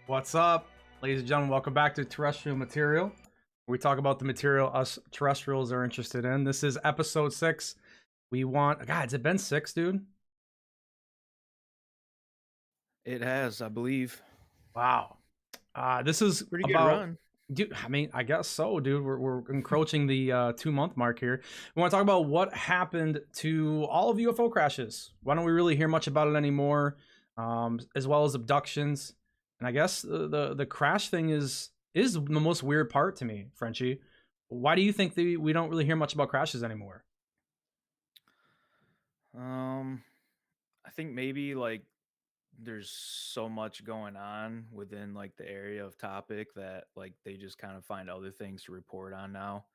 What's up, ladies and gentlemen? Welcome back to Terrestrial Material. We talk about the material us terrestrials are interested in. This is episode 6. God, has it been 6, dude? It has, I believe. Wow. This is Pretty good about, run. dude. I mean, I guess so, dude. We're encroaching the 2 month mark here. We want to talk about what happened to all of UFO crashes. Why don't we really hear much about it anymore? As well as abductions. And I guess the crash thing is the most weird part to me, Frenchie. Why do you think we don't really hear much about crashes anymore? Um, I think maybe there's so much going on within the area of topic that they just kind of find other things to report on now.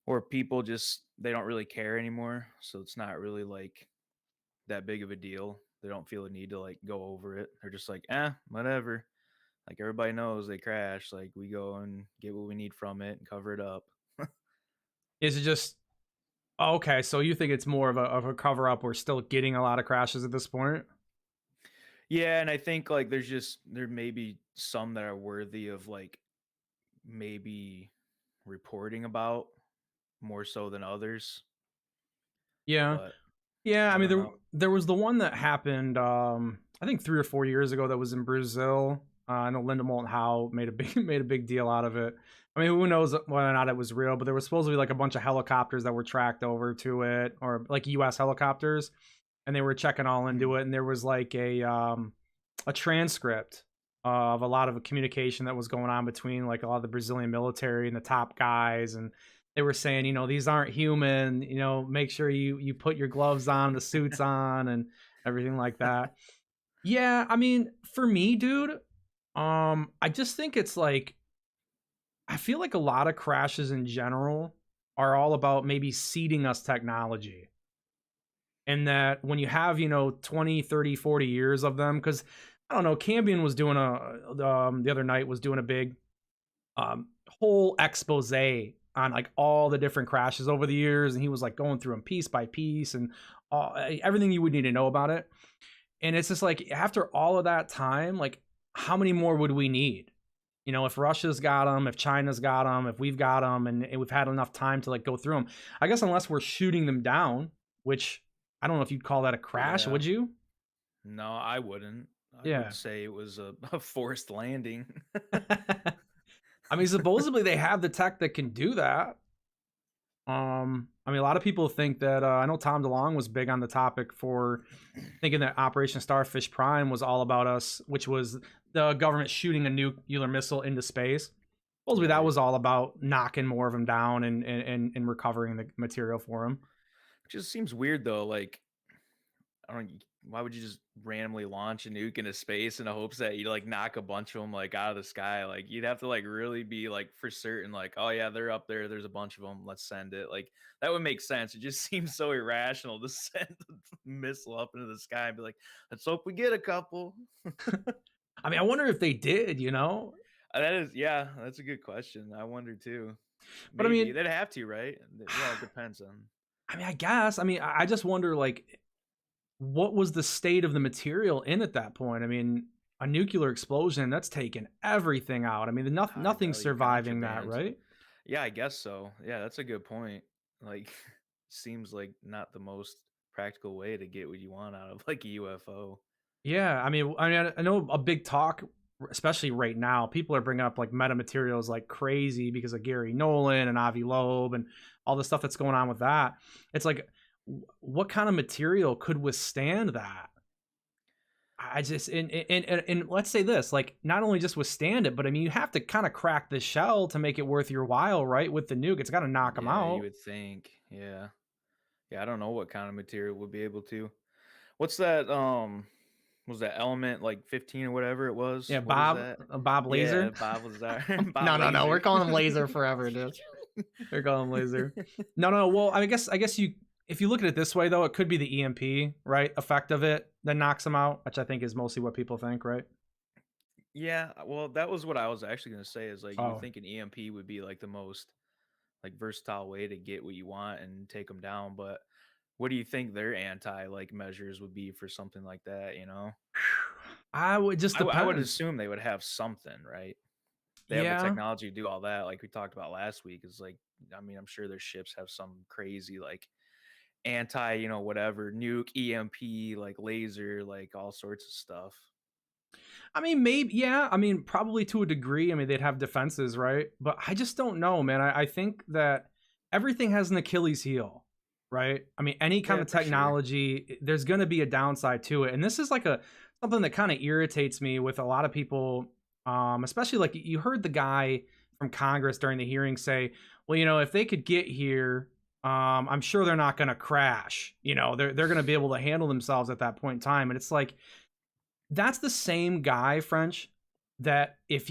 Or people just they don't really care anymore. So it's not really that big of a deal. They don't feel a need to go over it. They're just like, whatever. Like everybody knows they crash. Like we go and get what we need from it and cover it up. Is it just okay? So you think it's more of a cover up? We're still getting a lot of crashes at this point. Yeah, and I think there may be some that are worthy of maybe reporting about more so than others, Yeah. but Yeah, I I mean don't there know. there was the one that happened I think 3 or 4 years ago that was in Brazil. I know Linda Moulton Howe made a big made a big deal out of it. I mean, who knows whether or not it was real, but there was supposed to be like a bunch of helicopters that were tracked over to it, or like US helicopters, and they were checking all Mhm. into it, and there was like a transcript of a lot of communication that was going on between like a lot of the Brazilian military and the top guys, and they were saying, these aren't human, make sure you put your gloves on, the suits on, and everything like that. Yeah, I mean, for me, dude, I just think it's like I feel like a lot of crashes in general are all about maybe seeding us technology. And that when you have, 20, 30, 40 years of them, because I don't know, Cambion was doing the other night was doing a big whole expose on like all the different crashes over the years, and he was like going through them piece by piece and everything you would need to know about it. And it's just like after all of that time, like how many more would we need? If Russia's got them, if China's got them, if we've got them, and we've had enough time to like go through them. I guess unless we're shooting them down, which I don't know if you'd call that a crash, Yeah. would you? No, I wouldn't. I would Yeah. say it was a forced landing. I mean, supposedly they have the tech that can do that. I mean, a lot of people think that I know Tom DeLonge was big on the topic for thinking that Operation Starfish Prime was all about us, which was the government shooting a nuclear missile into space. Supposedly that Right. was all about knocking more of them down and recovering the material for them. Just seems weird though. I don't. Why would you just randomly launch a nuke into space in the hopes that you knock a bunch of them out of the sky? Like you'd have to really be for certain. Like, oh yeah, they're up there. There's a bunch of them. Let's send it. Like that would make sense. It just seems so irrational to send a missile up into the sky and be like, let's hope we get a couple. I mean, I wonder if they did. That is, yeah, that's a good question. I wonder too. But I Maybe mean, they'd have to, right? Well, it depends on. I guess. I mean, I just wonder like what was the state of the material in at that point? I mean, a nuclear explosion that's taken everything out. I mean, High nothing's value surviving that, contraband. right? Yeah, I guess so. Yeah, that's a good point. Like, seems like not the most practical way to get what you want out of a UFO. Yeah, I know a big talk, especially right now. People are bringing up like metamaterials like crazy because of Gary Nolan and Avi Loeb and all the stuff that's going on with that. It's like, what kind of material could withstand that? I just and let's say this, like not only just withstand it, but I mean you have to kind of crack the shell to make it worth your while, right? With the nuke, it's got to knock them Yeah, you out. would think. Yeah. Yeah, I don't know what kind of material would be able to. What's that was that element 15 or whatever it was? Yeah, What is Bob, that? Bob Yeah, Laser. Bob Lazar. Bob No. We're Laser. calling him Laser forever, dude. They're calling him Laser. No. Well, I guess you, if you look at it this way, though, it could be the EMP, right? Effect of it that knocks them out, which I think is mostly what people think, right? Yeah, well, that was what I was actually gonna say is you would Oh, think an EMP would be the most versatile way to get what you want and take them down, but what do you think their anti measures would be for something like that, you know? I would just I would depends. assume they would have something, right? They have the Yeah. technology to do all that, like we talked about last week, is like, I mean, I'm sure their ships have some crazy, like, anti, whatever, nuke, EMP, like, laser, like, all sorts of stuff. I mean, maybe, yeah. I mean, probably to a degree. I mean, they'd have defenses, right? But I just don't know, man. I think that everything has an Achilles heel, right? I mean, any kind Yeah, of for sure. technology, there's going to be a downside to it, and this is like a something that kind of irritates me with a lot of people, especially like you heard the guy from Congress during the hearing say, "Well, if they could get here." I'm sure they're not going to crash. They're going to be able to handle themselves at that point in time, and it's like that's the same guy, French, that if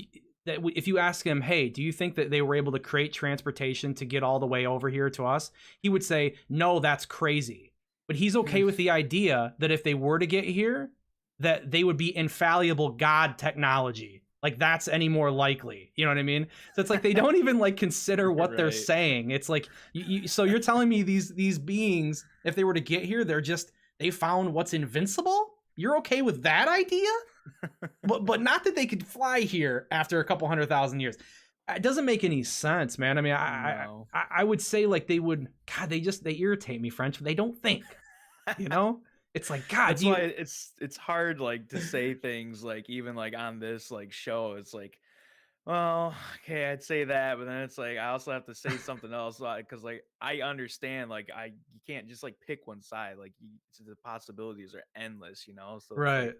you ask him, "Hey, do you think that they were able to create transportation to get all the way over here to us?" He would say, "No, that's crazy." But he's Hmm. okay with the idea that if they were to get here, that they would be infallible God technology. Like that's any more likely. You know what I mean? So it's like they don't even like consider what they're Right. saying. It's like so you're telling me these beings, if they were to get here, they found what's invincible? You're okay with that idea? But not that they could fly here after a couple 100,000 years. It doesn't make any sense, man. I mean, No. I would say like they would. God, they irritate me, French. But they don't think. You know, it's like God. That's Do why you it's hard, like, to say things, like, even, like, on this, like, show, it's like, well, okay, I'd say that, but then it's like, I also have to say something else, because like, I understand, like, you can't just, like, pick one side, like, the possibilities are endless, so it's like, right?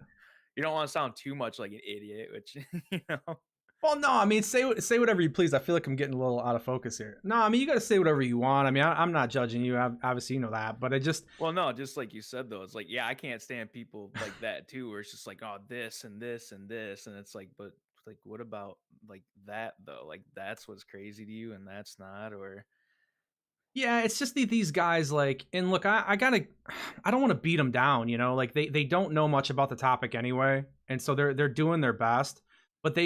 you don't wanna sound too much like an idiot, which, you know? Well, no. I mean, say whatever you please. I feel like I'm getting a little out of focus here. No, I mean you got to say whatever you want. I mean, I'm not judging you. Obviously, you know that. But I just Well, no, just like you said, though, it's like, yeah, I can't stand people like that too, where it's just like, oh, this and this and this, and it's like, but like, what about like that though? Like, that's what's crazy to you, and that's not, or Yeah, it's just these guys like, and look, I gotta, I don't want to beat them down, like they don't know much about the topic anyway, and so they're doing their best, but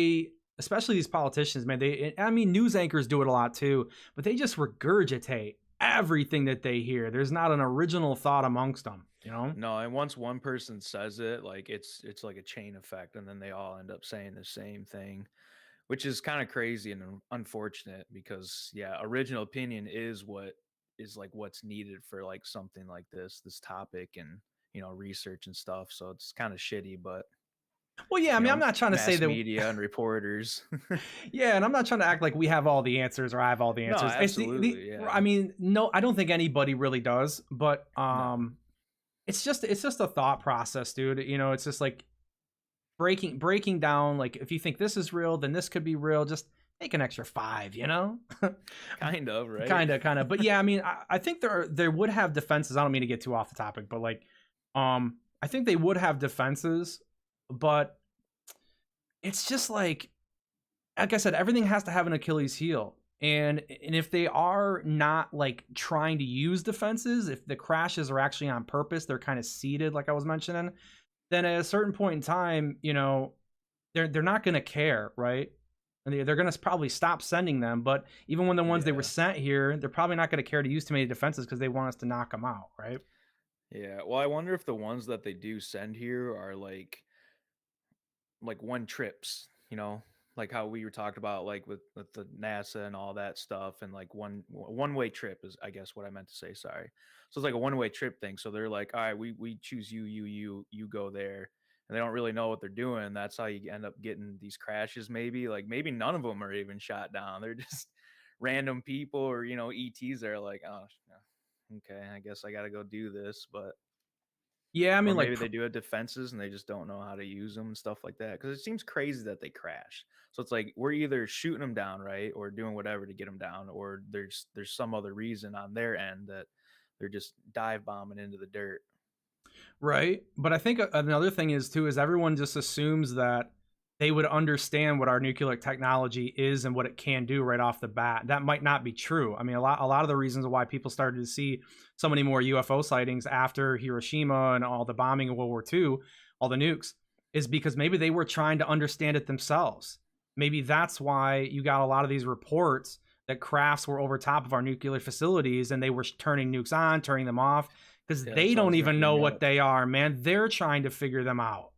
especially these politicians, man, I mean, news anchors do it a lot too, but they just regurgitate everything that they hear. There's not an original thought amongst them. no. And once one person says it, like it's like a chain effect, and then they all end up saying the same thing, which is kind of crazy and unfortunate because yeah, original opinion is what is like what's needed for like something like this topic and research and stuff. So it's kind of shitty, but Well, yeah, I mean, I'm not trying to say mass that. media and reporters. Yeah, and I'm not trying to act like we have all the answers or I have all the No, answers. It's absolutely, yeah. I mean, no, I don't think anybody really does, but No. it's just a thought process, dude. It's just like breaking down like if you think this is real, then this could be real. Just make an extra five. Kind of, right? Kind of. But yeah, I mean, I think there would have defenses. I don't mean to get too off the topic, but like, I think they would have defenses, but it's just like I said, everything has to have an Achilles heel. And if they are not like trying to use defenses, if the crashes are actually on purpose, they're kind of seeded, like I was mentioning, then at a certain point in time, they're not going to care, right? And they're going to probably stop sending them. But even when the ones they were Yeah. sent here, they're probably not going to care to use too many defenses because they want us to knock them out, right? Yeah. Well, I wonder if the ones that they do send here are like one trips, like how we were talking about, like with the NASA and all that stuff, and like one way trip is, I guess, what I meant to say. Sorry. So it's like a one-way trip thing. So they're like, all right, we choose you go there, and they don't really know what they're doing. That's how you end up getting these crashes. Maybe none of them are even shot down. They're just random people or ETs. Are like, oh, okay, I guess I got to go do this, but Yeah, I or mean, maybe they do have defenses and they just don't know how to use them and stuff like that. Because it seems crazy that they crash. So it's like we're either shooting them down, right, or doing whatever to get them down, or there's some other reason on their end that they're just dive bombing into the dirt. right? But I think another thing is too is everyone just assumes that they would understand what our nuclear technology is and what it can do right off the bat. That might not be true. I mean, a lot of the reasons why people started to see so many more UFO sightings after Hiroshima and all the bombing in World War II, all the nukes, is because maybe they were trying to understand it themselves. Maybe that's why you got a lot of these reports that crafts were over top of our nuclear facilities and they were turning nukes on, turning them off, because Yeah, they that's what I don't was gonna even know bring what up. they are, man. They're trying to figure them out.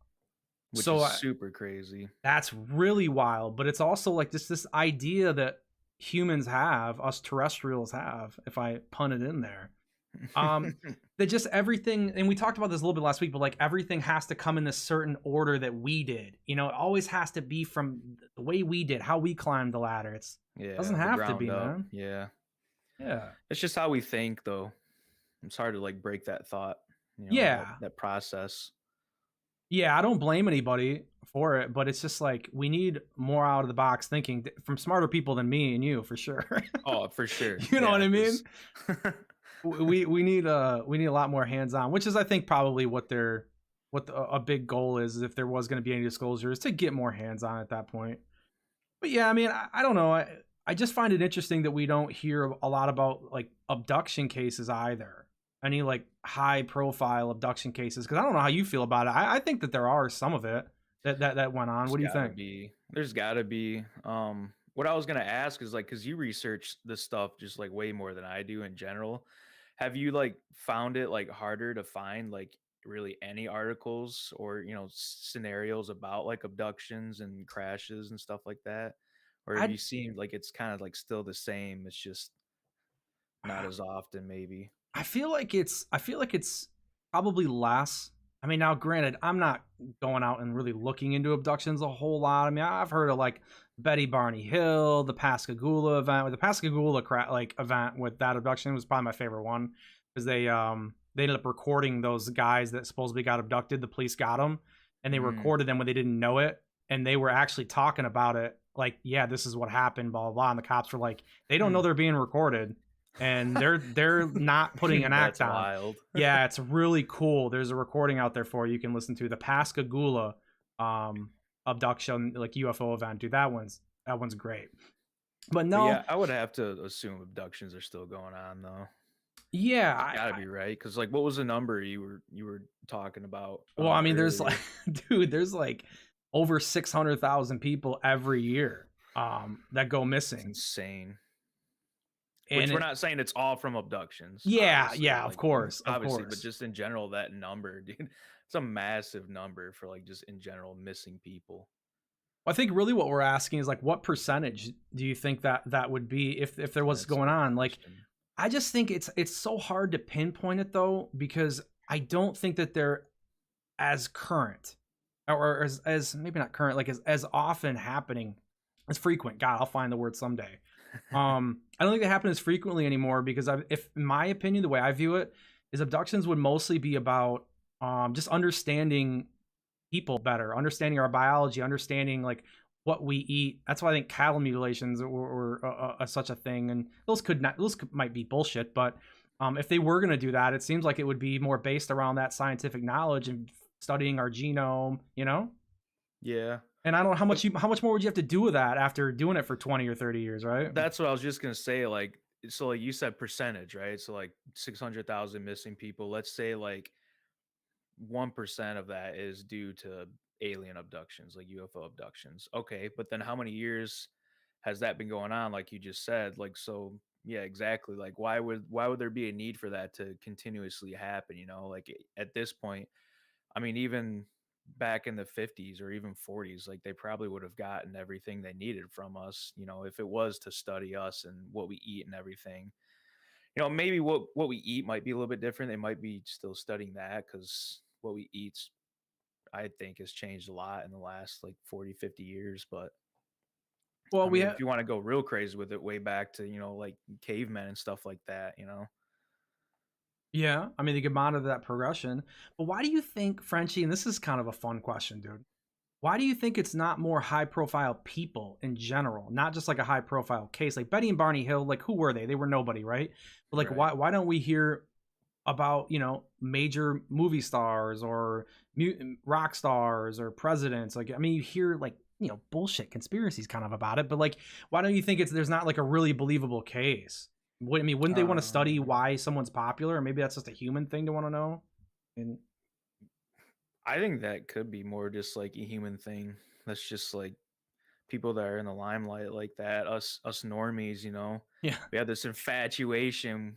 which So is super crazy. that's really wild, but it's also like this idea that humans have, us terrestrials have, if I pun it in there, um, that just everything, and we talked about this a little bit last week, but like everything has to come in a certain order that we did. You know, it always has to be from the way we did, how we climbed the ladder. Doesn't Yeah, the have to ground be, up. man. Yeah. Yeah. It's just how we think though. It's hard to like break that thought, that Yeah. that process. Yeah, I don't blame anybody for it, but it's just like we need more out of the box thinking from smarter people than me and you for sure. Oh, for sure. You know what Yeah, I mean? cuz We need a lot more hands on, which is I think probably a big goal is if there was going to be any disclosure is to get more hands on at that point. But yeah, I mean, I don't know. I just find it interesting that we don't hear a lot about like abduction cases either. Any like high profile abduction cases? Because I don't know how you feel about it. I think that there are some of it that went on. there's What do you got to think? be. There's got to be. What I was going to ask is like cuz you research this stuff just like way more than I do in general. Have you like found it like harder to find like really any articles or, scenarios about like abductions and crashes and stuff like that? Or have I you seen like it's kind of like still the same, it's just not as often maybe? I feel like it's probably less. I mean, now granted, I'm not going out and really looking into abductions a whole lot. I mean, I've heard of like Betty Barney Hill, the Pascagoula event. With the Pascagoula like event with that abduction was probably my favorite one because they ended up recording those guys that supposedly got abducted. The police got them, and they Mm, recorded them when they didn't know it, and they were actually talking about it. Like, yeah, this is what happened, blah blah blah. And the cops were like, they don't know hmm. they're being recorded and they're not putting an act That's on. wild. Yeah, it's really cool. There's a recording out there for you can listen to the Pascagoula um abduction like UFO event. Dude, that one's great. But But no, yeah, I would have to assume abductions are still going on though. yeah, It's got to be right cuz like what was the number you were talking about well, I mean, there's like, earlier? dude, there's like over 600,000 people every year that go It's missing, insane. and Which we're not saying it's all from abductions, yeah, obviously, yeah, of like, course, of obviously, but course. just in general, that number, dude, it's a massive number for, like, just in general missing people. I think really what we're asking is like, what percentage do you think that would be if there was That's a going good on? Like, question. I just think it's so hard to pinpoint it though because I don't think that they're as current or as maybe not current like as often happening as frequent. God, I'll find the word someday. I don't think they happen as frequently anymore because if in my opinion, the way I view it is abductions would mostly be about just understanding people better, understanding our biology, understanding like what we eat. That's why I think cattle mutilations were such a thing, and might be bullshit, but if they were going to do that, it seems like it would be more based around that scientific knowledge and studying our genome, you know. Yeah. And I don't know But how much more would you have to do with that after doing it for 20 or 30 years, right? that's what I was just gonna say, like, so, like, you said percentage, right? So, like, 600,000 missing people, let's say, like, 1% of that is due to alien abductions, like UFO abductions. Okay, but then how many years has that been going on? Like you just said, like so. Yeah, exactly. Like why would there be a need for that to continuously happen? Like at this point, I mean, even back in the 50s or even 40s, like they probably would have gotten everything they needed from us. If it was to study us and what we eat and everything. Maybe what we eat might be a little bit different. They might be still studying that because what we eat's I think has changed a lot in the last like 40, 50 years. But Well, I we mean, have if you want to go real crazy with it, way back to, like cavemen and stuff like that. yeah, I mean they could monitor that progression, but why do you think Frenchie? And this is kind of a fun question, dude. Why do you think it's not more high profile people in general, not just like a high profile case like Betty and Barney Hill? Like, who were they? They were nobody, right? But like, Right. why don't we hear about major movie stars or rock stars or presidents? Like, I mean, you hear like bullshit conspiracies kind of about it, but like, why don't you think there's not like a really believable case? I mean, wouldn't they want to study Um, why someone's popular? Or maybe that's just a human thing to want to know. And I think that could be more just like a human thing. That's just like people that are in the limelight like that. Us normies, yeah, we have this infatuation,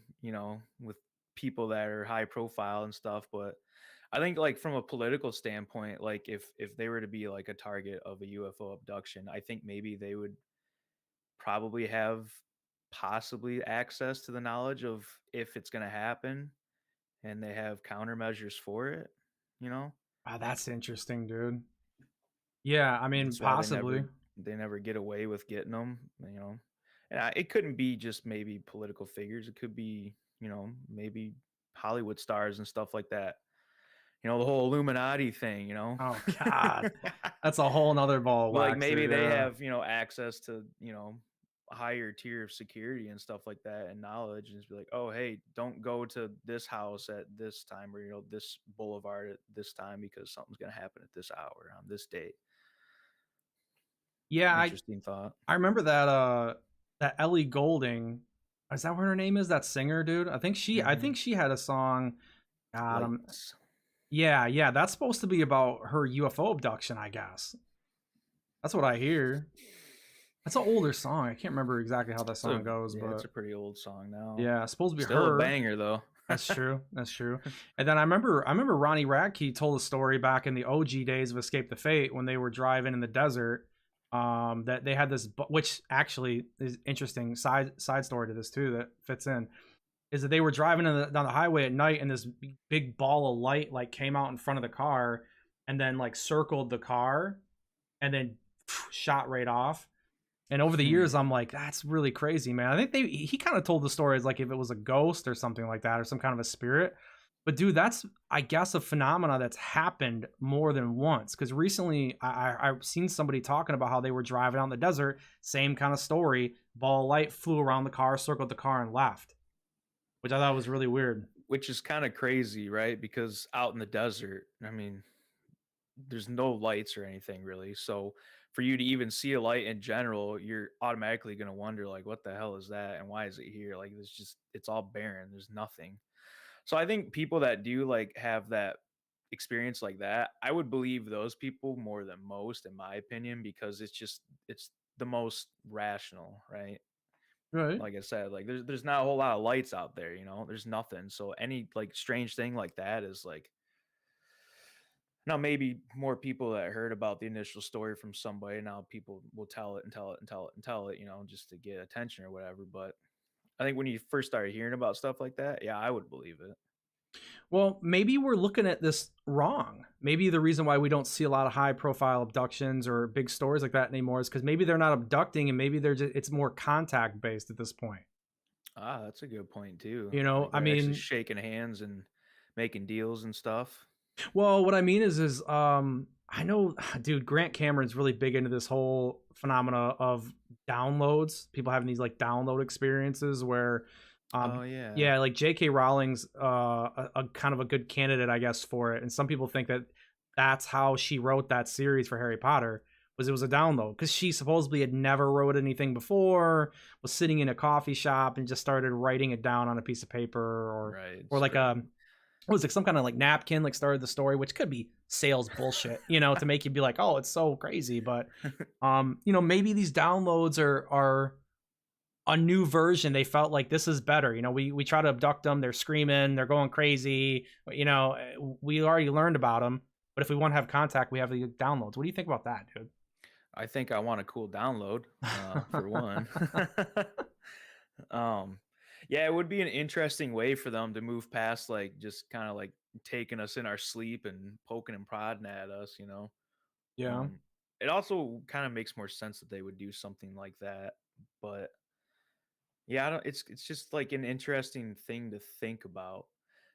with people that are high profile and stuff. But I think, like, from a political standpoint, like, if they were to be, like, a target of a UFO abduction, I think maybe they would probably have possibly access to the knowledge of if it's gonna happen, and they have countermeasures for it, you know? Wow, that's interesting, dude. Yeah, I mean, That's why possibly. they never get away with getting them, you know? And it couldn't be just maybe political figures, it could be, maybe Hollywood stars and stuff like that. The whole Illuminati thing, you know? Oh god. That's a whole nother ball of But, like, wax, maybe dude, they yeah. have, access to, a higher tier of security and stuff like that and knowledge and just be like, "Oh, hey, don't go to this house at this time or, this boulevard at this time because something's gonna happen at this hour on this date." Yeah, Interesting thought. I remember that Ellie Goulding, is that what her name is? That singer, dude? I Mhm. think she had a song. God, Lights. yeah, yeah, that's supposed to be about her UFO abduction, I guess. That's what I hear. That's an older song. I can't remember exactly how that song goes, Yeah, it's but a pretty old song now. yeah, it's supposed to be Still a her. banger though. That's true. That's true. And then I remember Ronnie Radke told a story back in the OG days of Escape the Fate when they were driving in the desert. That they had this, which actually is interesting side story to this too that fits in, is that they were driving down the highway at night and this big ball of light like came out in front of the car and then like circled the car and then shot right off. And over the Hmm. years, I'm like, that's really crazy, man. I think he kind of told the story as like if it was a ghost or something like that, or some kind of a spirit. But dude, that's I guess a phenomena that's happened more than once. Because recently, I've seen somebody talking about how they were driving out in the desert, same kind of story. Ball of light flew around the car, circled the car, and left, which I thought was really weird. Which is kind of crazy, right? Because out in the desert, I mean, there's no lights or anything really. So for you to even see a light in general, you're automatically going to wonder like what the hell is that and why is it here? Like it's all barren. There's nothing. So I think people that do like have that experience like that, I would believe those people more than most in my opinion because it's the most rational, right? Right. Like I said, like there's not a whole lot of lights out there, There's nothing. So any like strange thing like that is like now maybe more people that heard about the initial story from somebody, now people will tell it and tell it and tell it and tell it, just to get attention or whatever. But I think when you first started hearing about stuff like that, yeah, I would believe it. Well, maybe we're looking at this wrong. Maybe the reason why we don't see a lot of high profile abductions or big stories like that anymore is because maybe they're not abducting and maybe they're just it's more contact based at this point. Ah, that's a good point too. You know, Like I they're actually mean, shaking hands and making deals and stuff. well, what I mean is I know dude, Grant Cameron's really big into this whole phenomena of downloads. People having these like download experiences where Oh yeah. yeah, like J.K. Rowling's a kind of a good candidate, I guess, for it. And some people think that that's how she wrote that series for Harry Potter was it was a download because she supposedly had never wrote anything before, was sitting in a coffee shop and just started writing it down on a piece of paper Right. or like Straight. a what was it some kind of like napkin like started the story, which could be sales bullshit, to make you be like, oh, it's so crazy. But maybe these downloads are a new version. They felt like this is better. We try to abduct them, they're screaming, they're going crazy. We already learned about them, but if we want to have contact, we have the downloads. What do you think about that, dude? I think I want a cool download, for one. um, yeah, it would be an interesting way for them to move past like just kind of like taking us in our sleep and poking and prodding at us. Yeah. Um, it also kind of makes more sense that they would do something like that. But yeah, I don't, it's just like an interesting thing to think about.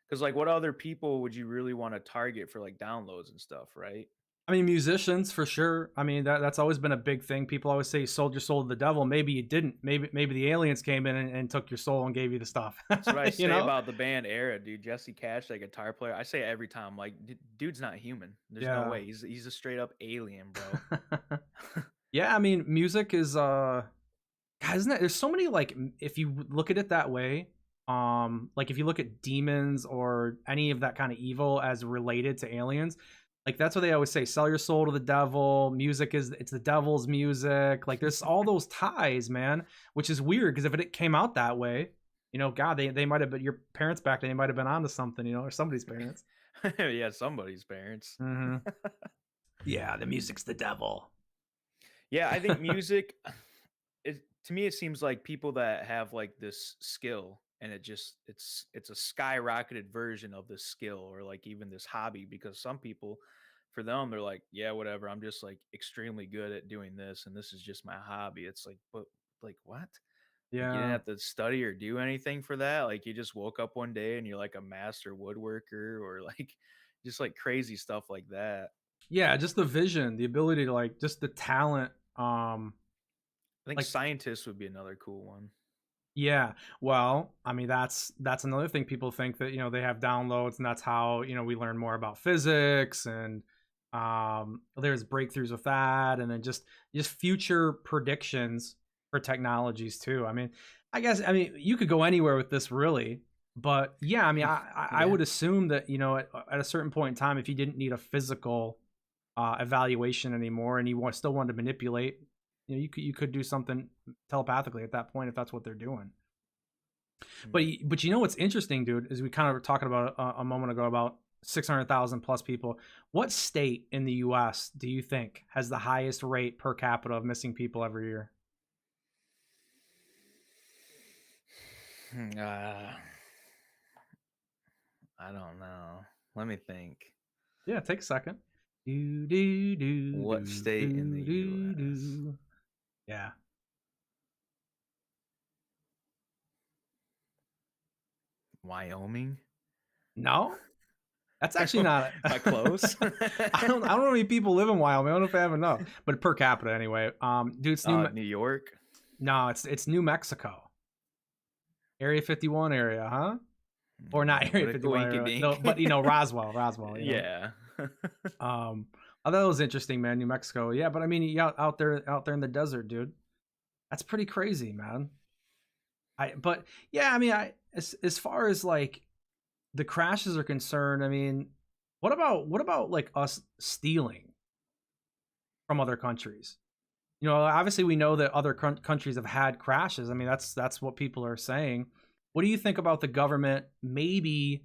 Because like, what other people would you really want to target for like downloads and stuff, right? I mean, musicians for sure. I mean, that's always been a big thing. People always say you sold your soul to the devil. Maybe you didn't. Maybe the aliens came in and took your soul and gave you the stuff. That's what I you say know? about the band Era, dude. Jesse Cash, that guitar player. I say it every time, like, dude's not human. There's no Yeah. way. He's a straight up alien, bro. Yeah, I mean, music is God, isn't that there's so many like if you look at it that way, like if you look at demons or any of that kind of evil as related to aliens, like that's what they always say, sell your soul to the devil, music is it's the devil's music. Like there's all those ties, man, which is weird because if it came out that way, God, they might have been your parents back then, they might have been onto something, or somebody's parents. Yeah, somebody's parents. Hmm. Yeah, the music's the devil. Yeah, I think music it to me it seems like people that have like this skill and it's a skyrocketed version of this skill or like even this hobby because some people for them they're like, yeah, whatever, I'm just like extremely good at doing this and this is just my hobby. It's like, but like what? Like you didn't Yeah. have to study or do anything for that. Like you just woke up one day and you're like a master woodworker or like just like crazy stuff like that. Yeah, just the vision, the ability to like just the talent. I think Like scientists would be another cool one. yeah, well, I mean that's another thing people think that they have downloads and that's how we learn more about physics and there's breakthroughs with that and then just future predictions for technologies too. I mean, I guess you could go anywhere with this really, but yeah, I mean I Yeah. would assume that at a certain point in time if you didn't need a physical evaluation anymore, and you still want to manipulate, you could do something telepathically at that point if that's what they're doing. But Mm. but what's interesting, dude, is we kind of were talking about a moment ago about 600,000 plus people. What state in the U.S. do you think has the highest rate per capita of missing people every year? Uh, I don't know. Let me think. Yeah, take a second. Do do do What do state in the do do US? do. Yeah. Wyoming? No, that's actually Am not. I close? I don't know how many people live in Wyoming. I don't know if I have enough, but per capita anyway. Dude, it's New York? no, it's New Mexico, Area 51 area, huh? Or not Area What a 51 coinky area, no, dink. but Roswell. Yeah. I thought it was interesting, man. New Mexico, yeah, but I mean, yeah, out there in the desert, dude. That's pretty crazy, man. But yeah, I mean, as far as like the crashes are concerned, I mean, what about like us stealing from other countries? Obviously we know that other countries have had crashes. I mean, that's what people are saying. What do you think about the government maybe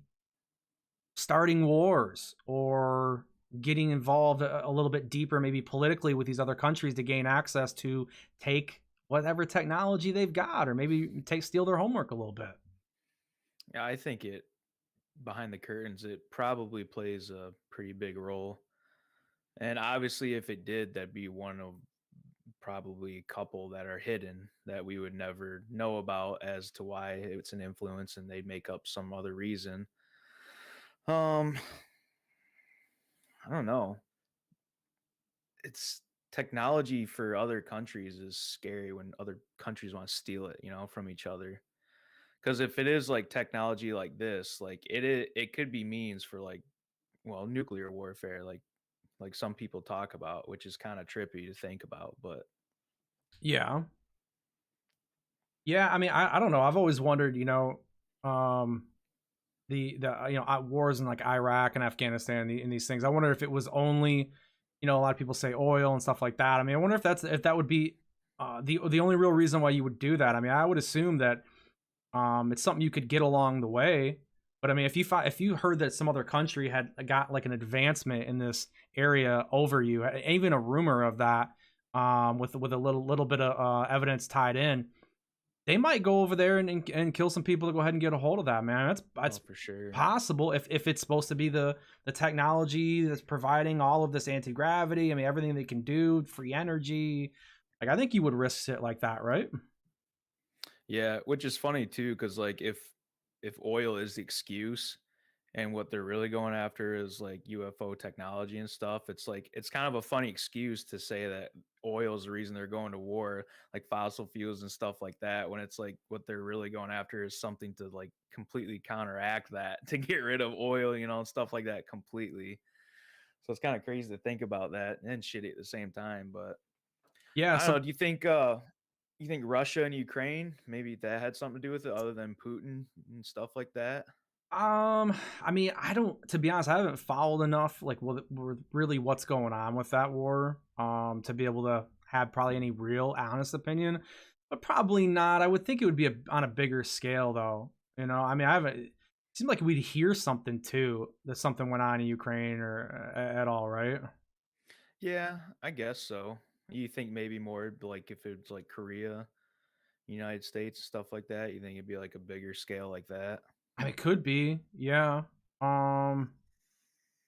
starting wars or getting involved a little bit deeper, maybe politically, with these other countries to gain access to take whatever technology they've got, or maybe steal their homework a little bit? Yeah, I think it behind the curtains, it probably plays a pretty big role. And obviously, if it did, that'd be one of probably a couple that are hidden that we would never know about as to why it's an influence and they'd make up some other reason. Um, I don't know. It's technology for other countries is scary when other countries want to steal it, from each other. Because if it is like technology like this, like it could be means for like nuclear warfare, like some people talk about, which is kind of trippy to think about. But Yeah, yeah. I mean, I don't know. I've always wondered, um, the wars in like Iraq and Afghanistan and these things. I wonder if it was only, a lot of people say oil and stuff like that. I mean, I wonder if that would be the only real reason why you would do that. I mean, I would assume that it's something you could get along the way. But I mean, if you heard that some other country had got like an advancement in this area over you, even a rumor of that, with a little bit of evidence tied in, they might go over there and kill some people to go ahead and get a hold of that, man. That's oh, for sure. possible if it's supposed to be the technology that's providing all of this anti-gravity. I mean, everything they can do, free energy. Like, I think you would risk it like that, right? Yeah, which is funny too, because like if oil is the excuse and what they're really going after is like UFO technology and stuff, it's like it's kind of a funny excuse to say that oil is the reason they're going to war, like fossil fuels and stuff like that, when it's like what they're really going after is something to like completely counteract that, to get rid of oil, and stuff like that completely. So it's kind of crazy to think about that and shitty at the same time. But Yeah. I don't know. So Do you think Russia and Ukraine maybe that had something to do with it, other than Putin and stuff like that? I mean, I don't. To be honest, I haven't followed enough, like, really what's going on with that war, to be able to have probably any real honest opinion. But probably not. I would think it would be on a bigger scale, though. I mean, I haven't. Seemed like we'd hear something too, that something went on in Ukraine or at all, right? Yeah, I guess so. You think maybe more like if it's like Korea, United States, stuff like that, you think it'd be like a bigger scale like that? I mean, it could be, yeah. Um,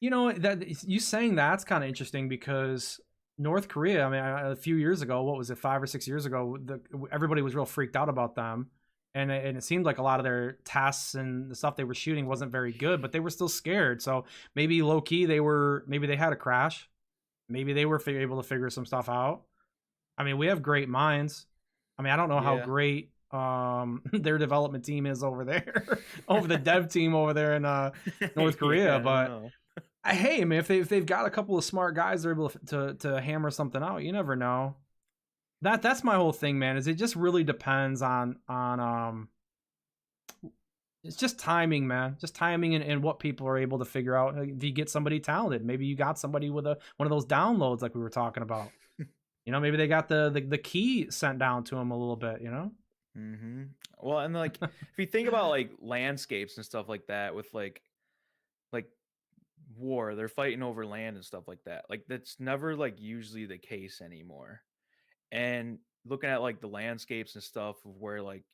that you saying that's kind of interesting because North Korea. I mean, a few years ago, what was it, 5 or 6 years ago? Everybody was real freaked out about them, and it seemed like a lot of their tests and the stuff they were shooting wasn't very good, but they were still scared. So maybe low key, maybe they had a crash. Maybe they were able to figure some stuff out. I mean, we have great minds. I mean, I don't know how Yeah. great their development team is over there, over the dev team over there in North Korea, Yeah, but no. hey, I mean, if they've got a couple of smart guys, they're able to hammer something out. You never know. That's my whole thing, man. Is it just really depends on it's just timing, man. Just timing and what people are able to figure out. If you get somebody talented, maybe you got somebody with a one of those downloads like we were talking about. Maybe they got the key sent down to them a little bit. Mhm. Well, and, like, if you think about, like, landscapes and stuff like that with, like, war, they're fighting over land and stuff like that. Like, that's never, like, usually the case anymore. And looking at, like, the landscapes and stuff of where, like,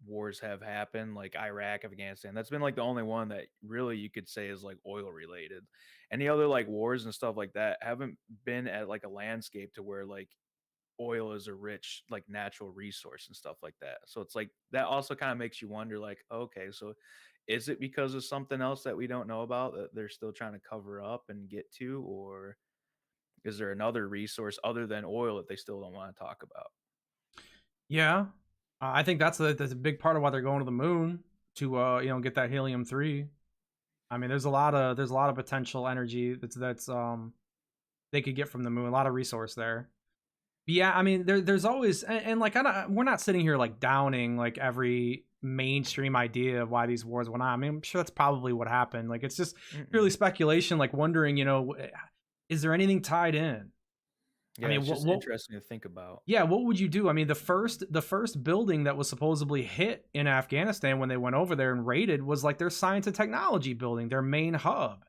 wars have happened, like Iraq, Afghanistan, that's been, like, the only one that really you could say is, like, oil related. Any other, like, wars and stuff like that haven't been at, like, a landscape to where, like, oil is a rich, like, natural resource and stuff like that. So it's like that also kinda makes you wonder, like, okay, so is it because of something else that we don't know about that they're still trying to cover up and get to, or is there another resource other than oil that they still don't wanna talk about? Yeah, I think that's a big part of why they're going to the moon to get that helium-3. I mean, there's a lot of potential energy that's they could get from the moon. A lot of resource there. But yeah, I mean, there's always and like we're not sitting here like downing like every mainstream idea of why these wars went on. I mean, I'm sure that's probably what happened. Like it's just purely Mm-mm. speculation. Like wondering, is there anything tied in? I Yeah, mean, it's what just what interesting to think about. yeah, what would you do? I mean, the first building that was supposedly hit in Afghanistan when they went over there and raided was like their science and technology building, their main hub.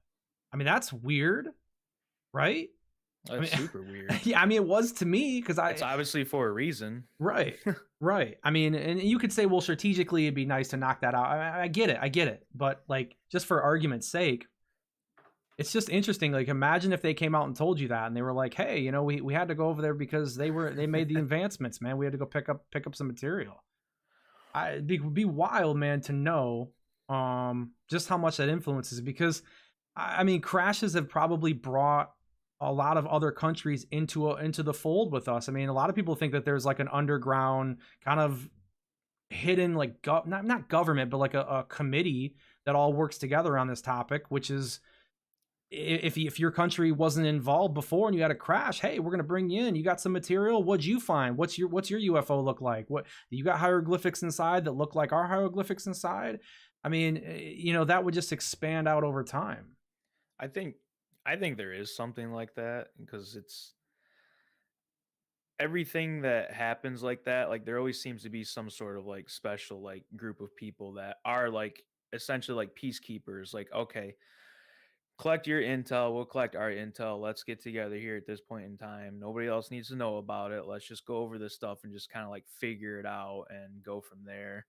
I mean, that's weird, right? I That's mean, super weird. yeah, I mean, it was to me because It's I obviously for a reason. right, right. I mean, and you could say, well, strategically, it'd be nice to knock that out. I get it, but like, just for argument's sake, it's just interesting. Like, imagine if they came out and told you that, and they were like, "Hey, we had to go over there because they made the advancements, man. We had to go pick up some material." It'd be wild, man, to know just how much that influences because I mean crashes have probably brought a lot of other countries into the fold with us. I mean, a lot of people think that there's like an underground kind of hidden like not government but like a committee that all works together on this topic, which is if your country wasn't involved before and you had a crash, hey, we're gonna bring you in. You got some material. What'd you find? What's your UFO look like? What you got hieroglyphics inside that look like our hieroglyphics inside? I mean, that would just expand out over time. I think I think there is something like that because it's everything that happens like that, like there always seems to be some sort of like special like group of people that are like essentially like peacekeepers. Like, okay, collect your intel, we'll collect our intel. Let's get together here at this point in time. Nobody else needs to know about it. Let's just go over this stuff and just kind of like figure it out and go from there.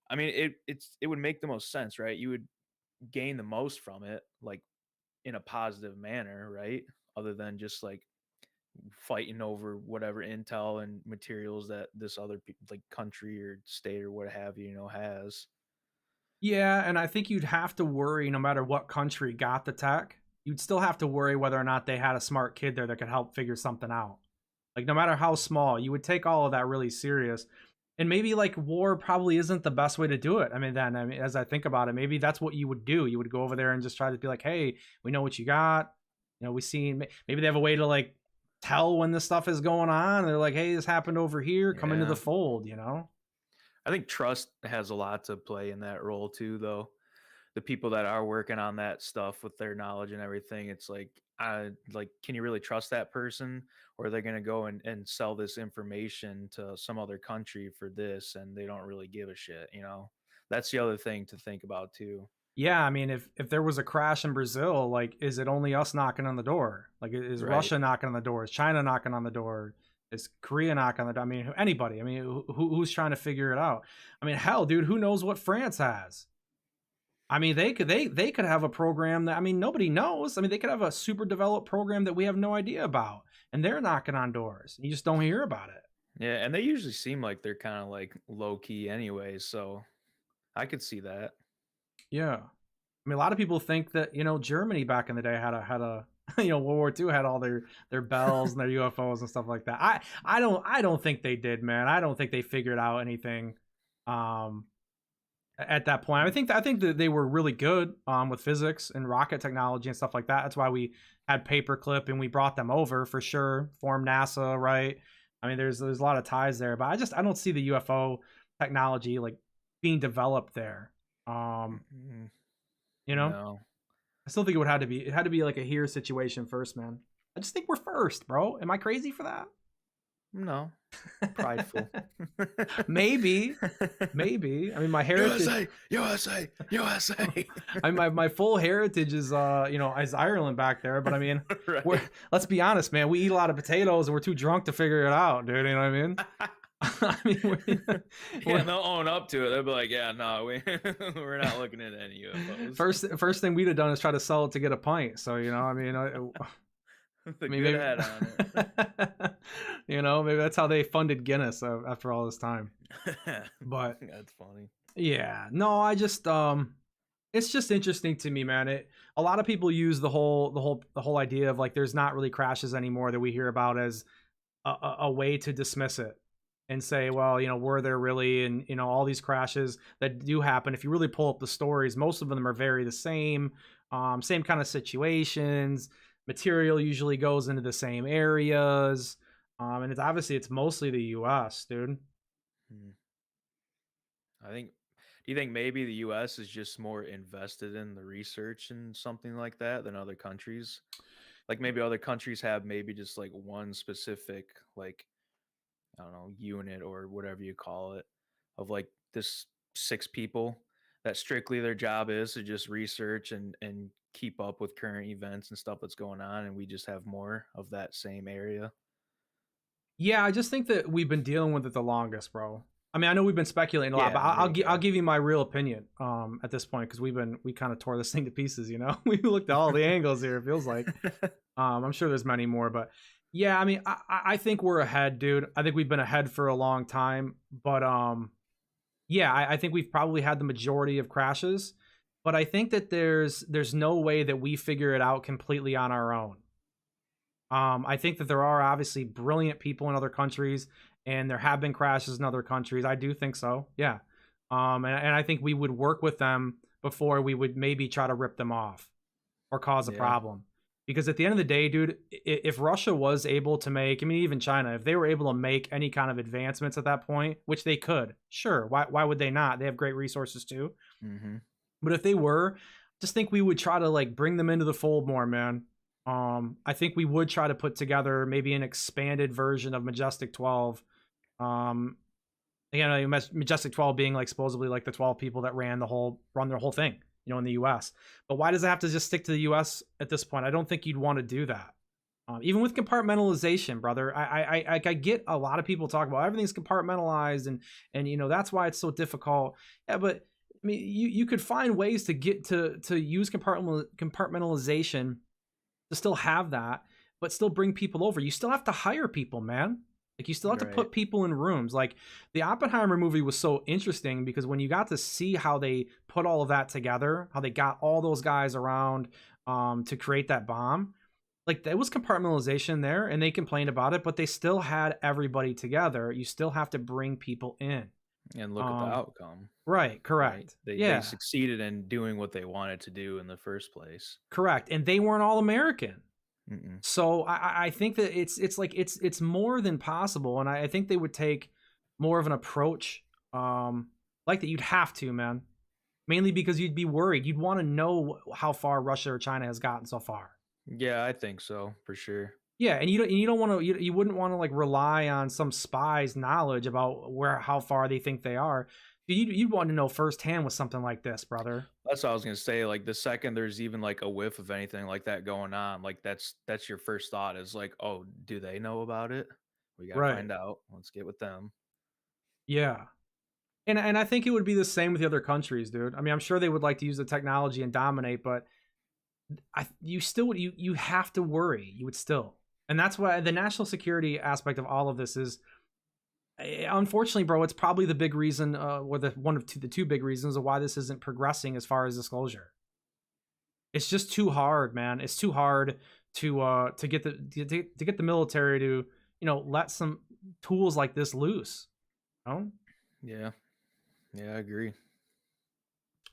I mean, it would make the most sense, right? You would gain the most from it, like in a positive manner, right? Other than just like fighting over whatever intel and materials that this other like country or state or what have you, has. Yeah, and I think you'd have to worry no matter what country got the tech. You'd still have to worry whether or not they had a smart kid there that could help figure something out. Like no matter how small, you would take all of that really serious. And maybe like war probably isn't the best way to do it. I mean, as I think about it, maybe that's what you would do. You would go over there and just try to be like, "Hey, we know what you got. We seen maybe they have a way to like tell when this stuff is going on. They're like, "Hey, this happened over here. Come into the Yeah. fold." I think trust has a lot to play in that role too, though. The people that are working on that stuff with their knowledge and everything, it's like, like, can you really trust that person? Or are they going to go and sell this information to some other country for this and they don't really give a shit, That's the other thing to think about too. Yeah, I mean, if there was a crash in Brazil, like, is it only us knocking on the door? Like, is Right. Russia knocking on the door? Is China knocking on the door? Is Korea knocking on the door? I mean, anybody. I mean, who's trying to figure it out? I mean, hell, dude, who knows what France has? I mean, they could have a program that, I mean, nobody knows. I mean, they could have a super developed program that we have no idea about, and they're knocking on doors. You just don't hear about it. Yeah, and they usually seem like they're kind of like low key anyways, so I could see that. Yeah. I mean, a lot of people think that, Germany back in the day had a World War II had all their bells and their UFOs and stuff like that. I don't think they did, man. I don't think they figured out anything um at that point. I think that they were really good with physics and rocket technology and stuff like that. That's why we had paperclip and we brought them over for sure. Formed NASA, right? I mean, there's a lot of ties there, but I don't see the UFO technology like being developed there. Um, Mm, you know, no, I still think it had to be like a here situation first, man. I just think we're first, bro. Am I crazy for no, prideful. that? Maybe. I mean, my heritage. USA, USA, USA. I mean, my full heritage is is Ireland back there. But I mean, we're Right. let's be honest, man. We eat a lot of potatoes and we're too drunk to figure it out, dude. You know what I mean? I mean, Yeah, they'll own up to it. They'll be like, "Yeah, no, we're not looking at any UFOs." first thing we'd have done is try to sell it to get a pint. So I mean, I The mean, good maybe, head on maybe that's how they funded Guinness after all this time. it. But That's funny. yeah, no, it's just interesting to me, man. A lot of people use the whole idea of like there's not really crashes anymore that we hear about as a way to dismiss it and say, well, were there really? And all these crashes that do happen. If you really pull up the stories, most of them are very the same, same kind of situations. Material usually goes into the same areas, and it's mostly the U.S., dude. Hmm. I think. Do you think maybe the U.S. is just more invested in the research and something like that than other countries? Like maybe other countries have maybe just like one specific like I don't know, unit or whatever you call it of like this 6 people that strictly their job is to just research and keep up with current events and stuff that's going on and we just have more of that same area. Yeah, I just think that we've been dealing with it the longest, bro. I mean, I know we've been speculating a lot, but Yeah, there you I'll go. give you my real opinion at this point because we kind of tore this thing to pieces. We looked at all the angles here. It feels like I'm sure there's many more, but yeah, I mean, I think we're ahead, dude. I think we've been ahead for a long time, but yeah, I think we've probably had the majority of crashes, but I think that there's no way that we figure it out completely on our own. I think that there are obviously brilliant people in other countries, and there have been crashes in other countries. I do think so. Yeah. And I think we would work with them before we would maybe try to rip them off or cause a Yeah. problem. Because at the end of the day, dude, if Russia was able to make, I mean, even China, if they were able to make any kind of advancements at that point, which they could, sure. Why would they not? They have great resources too. Mhm. But if they were, just think we would try to like bring them into the fold more, man. I think we would try to put together maybe an expanded version of Majestic 12. Um, Majestic 12 being like supposedly like the 12 people that run their whole thing, in the US. But why does it have to just stick to the US at this point? I don't think you'd want to do that. Even with compartmentalization, brother, I get a lot of people talk about everything's compartmentalized and that's why it's so difficult. Yeah, but I mean, you could find ways to get to use compartmentalization to still have that, but still bring people over. You still have to hire people, man. Like you still have to Right. put people in rooms. Like the Oppenheimer movie was so interesting because when you got to see how they put all of that together, how they got all those guys around to create that bomb, like there was compartmentalization there, and they complained about it, but they still had everybody together. You still have to bring people in. And look at the Um, outcome, right, right? correct. They Yeah, succeeded in doing what they wanted to do in the first place. correct. And they weren't all American. Mm-mm. So I think that it's like it's more than possible, and I think they would take more of an approach like that. You'd have to, man, mainly because you'd be worried. You'd want to know how far Russia or China has gotten so far. Yeah, I think so for sure. Yeah, and you don't want to you wouldn't want to like rely on some spy's knowledge about how far they think they are. You'd want to know firsthand with something like this, brother. That's what I was gonna say, like, the second there's even, like, a whiff of anything like that going on, like, that's your first thought is like, "Oh, do they know about it? We gotta Right. find out. Let's get with them." Yeah. And I think it would be the same with the other countries, dude. I mean, I'm sure they would like to use the technology and dominate, but you still would you have to worry. You would still. And that's why the national security aspect of all of this is unfortunately, bro, it's probably the big reason or the one of the two big reasons of why this isn't progressing as far as disclosure. It's just too hard, man. It's too hard to get to get the military to, let some tools like this loose. You know? Yeah. Yeah, I agree.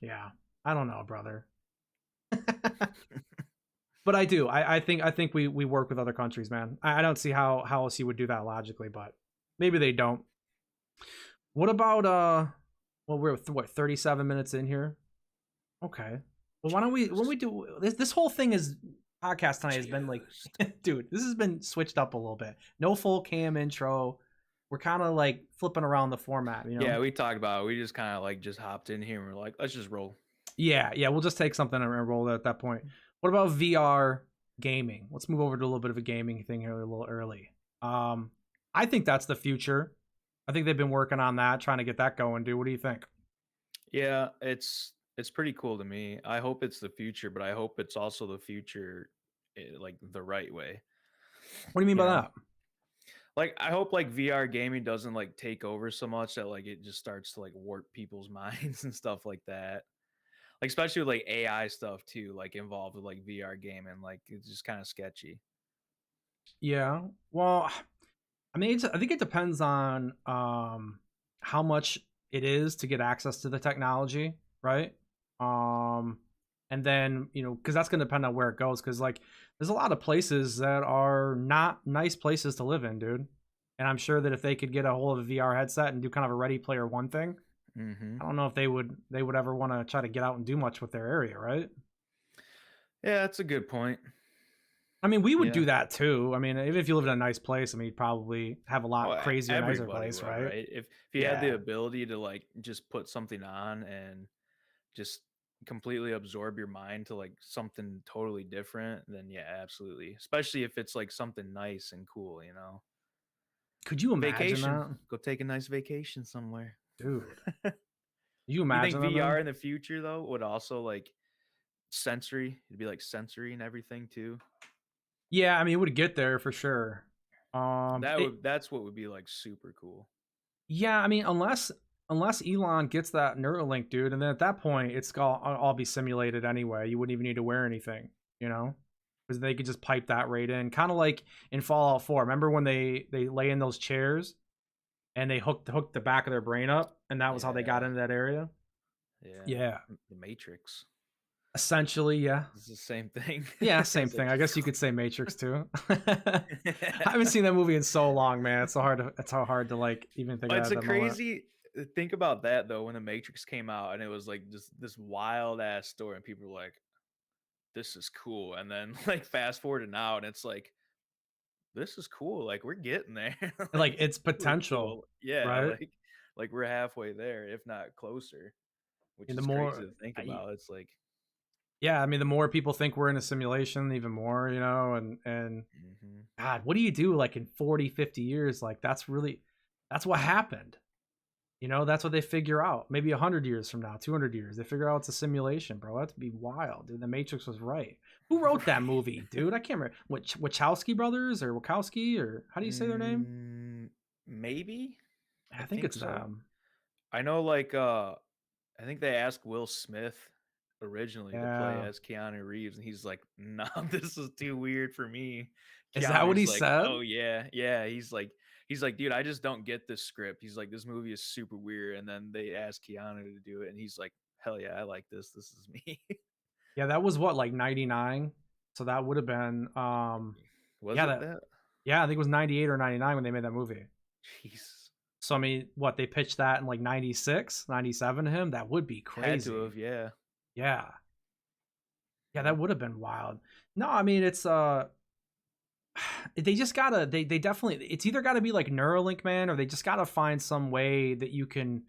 Yeah. I don't know, brother. But I do. I think we work with other countries, man. I don't see how else you would do that logically, but maybe they don't. What about well, we're what 37 minutes in here. Okay. Well, why don't we when we do this whole thing is podcast tonight has been like Confused. dude, this has been switched up a little bit. No full cam intro. We're kind of like flipping around the format, you Yeah, know? we talked about it. We just kinda, like, just hopped in here and we're like, "Let's just roll." Yeah, yeah, we'll just take something and roll it at that point. What about VR gaming? Let's move over to a little bit of a gaming thing here a little early. Um, I think that's the future. I think they've been working on that, trying to get that going, dude. What do you think? Yeah, it's pretty cool to me. I hope it's the future, but I hope it's also the future, like, the right way, What do you mean you by know? that? Like, I hope, like, VR gaming doesn't, like, take over so much that, like, it just starts to, like, warp people's minds and stuff like that. Like, especially with, like, AI stuff too, like, involved with, like, VR gaming, like, it's just kinda sketchy. Yeah. Well, I mean, I think it depends on how much it is to get access to the technology, right? Um, and then because that's going to depend on where it goes. Because like, there's a lot of places that are not nice places to live in, dude. And I'm sure that if they could get a hold of a VR headset and do kind of a Ready Player One thing, Mhm. I don't know if they would ever want to try to get out and do much with their area, right? Yeah, that's a good point. I mean, we would Yeah. do that too. I mean, even if you lived in a nice place, I mean, you'd probably have a lot Well, crazier, nicer everybody place, would, right? right? If you had the Yeah. ability to, like, just put something on and just completely absorb your mind to, like, something totally different, then yeah, absolutely. Especially if it's, like, something nice and cool, you know? Could you imagine Vacation. that? Go take a nice vacation somewhere. Dude, you You think imagine that, VR man? in the future, though, would also, like, sensory it'd be, like, sensory and everything too? Yeah, I mean, it would get there for sure. That's what would be, like, super cool. Yeah, I mean, unless Elon gets that Neuralink, dude, and then at that point, it's all be simulated anyway. You wouldn't even need to wear anything, you know, because they could just pipe that right in, kind of like in Fallout 4. Remember when they lay in those chairs and they hooked the back of their brain up, and that was how they got Yeah, into that area? yeah. Yeah, The Matrix. essentially, yeah. It's the same thing. Yeah, same It's like thing. I guess you could say Matrix too. I haven't seen that movie in so long, man. It's so hard to like even think Well, of that it's at a the moment. crazy think about that though when The Matrix came out and it was like just this wild ass story and people were like, "This is cool," and then like fast forward to now and it's like, "This is cool." Like we're getting there. Like Like it's its really potential, cool. Yeah, right? like we're halfway there, if not closer, which And the is crazy more, to think I, about. It's like, yeah, I mean, the more people think we're in a simulation, even more, and mhm. God, what do you do like in 40, 50 years? Like that's what happened. That's what they figure out. Maybe 100 years from now, 200 years, they figure out it's a simulation, bro. That'd be wild, dude. The Matrix was right. Who wrote that Right. movie, dude? I can't remember. Wachowski brothers or Wachowski or how do you say their name? Mm, maybe. I I think think it's so. them. I know, like, I think they asked Will Smith originally to play Yeah. as Keanu Reeves, and he's like, "No, this is too weird for me." Is that what Keanu's he like, said? "Oh yeah, yeah." He's like, "Dude, I just don't get this script." He's like, "This movie is super weird." And then they asked Keanu to do it, and he's like, "Hell yeah, I like this. This is me." Yeah, that was what, like 99? So that would have been Was yeah, it that that? yeah, I think it was 98 or 99 when they made that movie. Jeez, So I mean, what, they pitched that in like 96, 97 to him? That would be had to crazy. have, yeah. Yeah. Yeah, Yeah. that would have been wild. No, I mean, it's they just gotta they definitely it's either gotta be like Neuralink, man, or they just gotta find some way that you can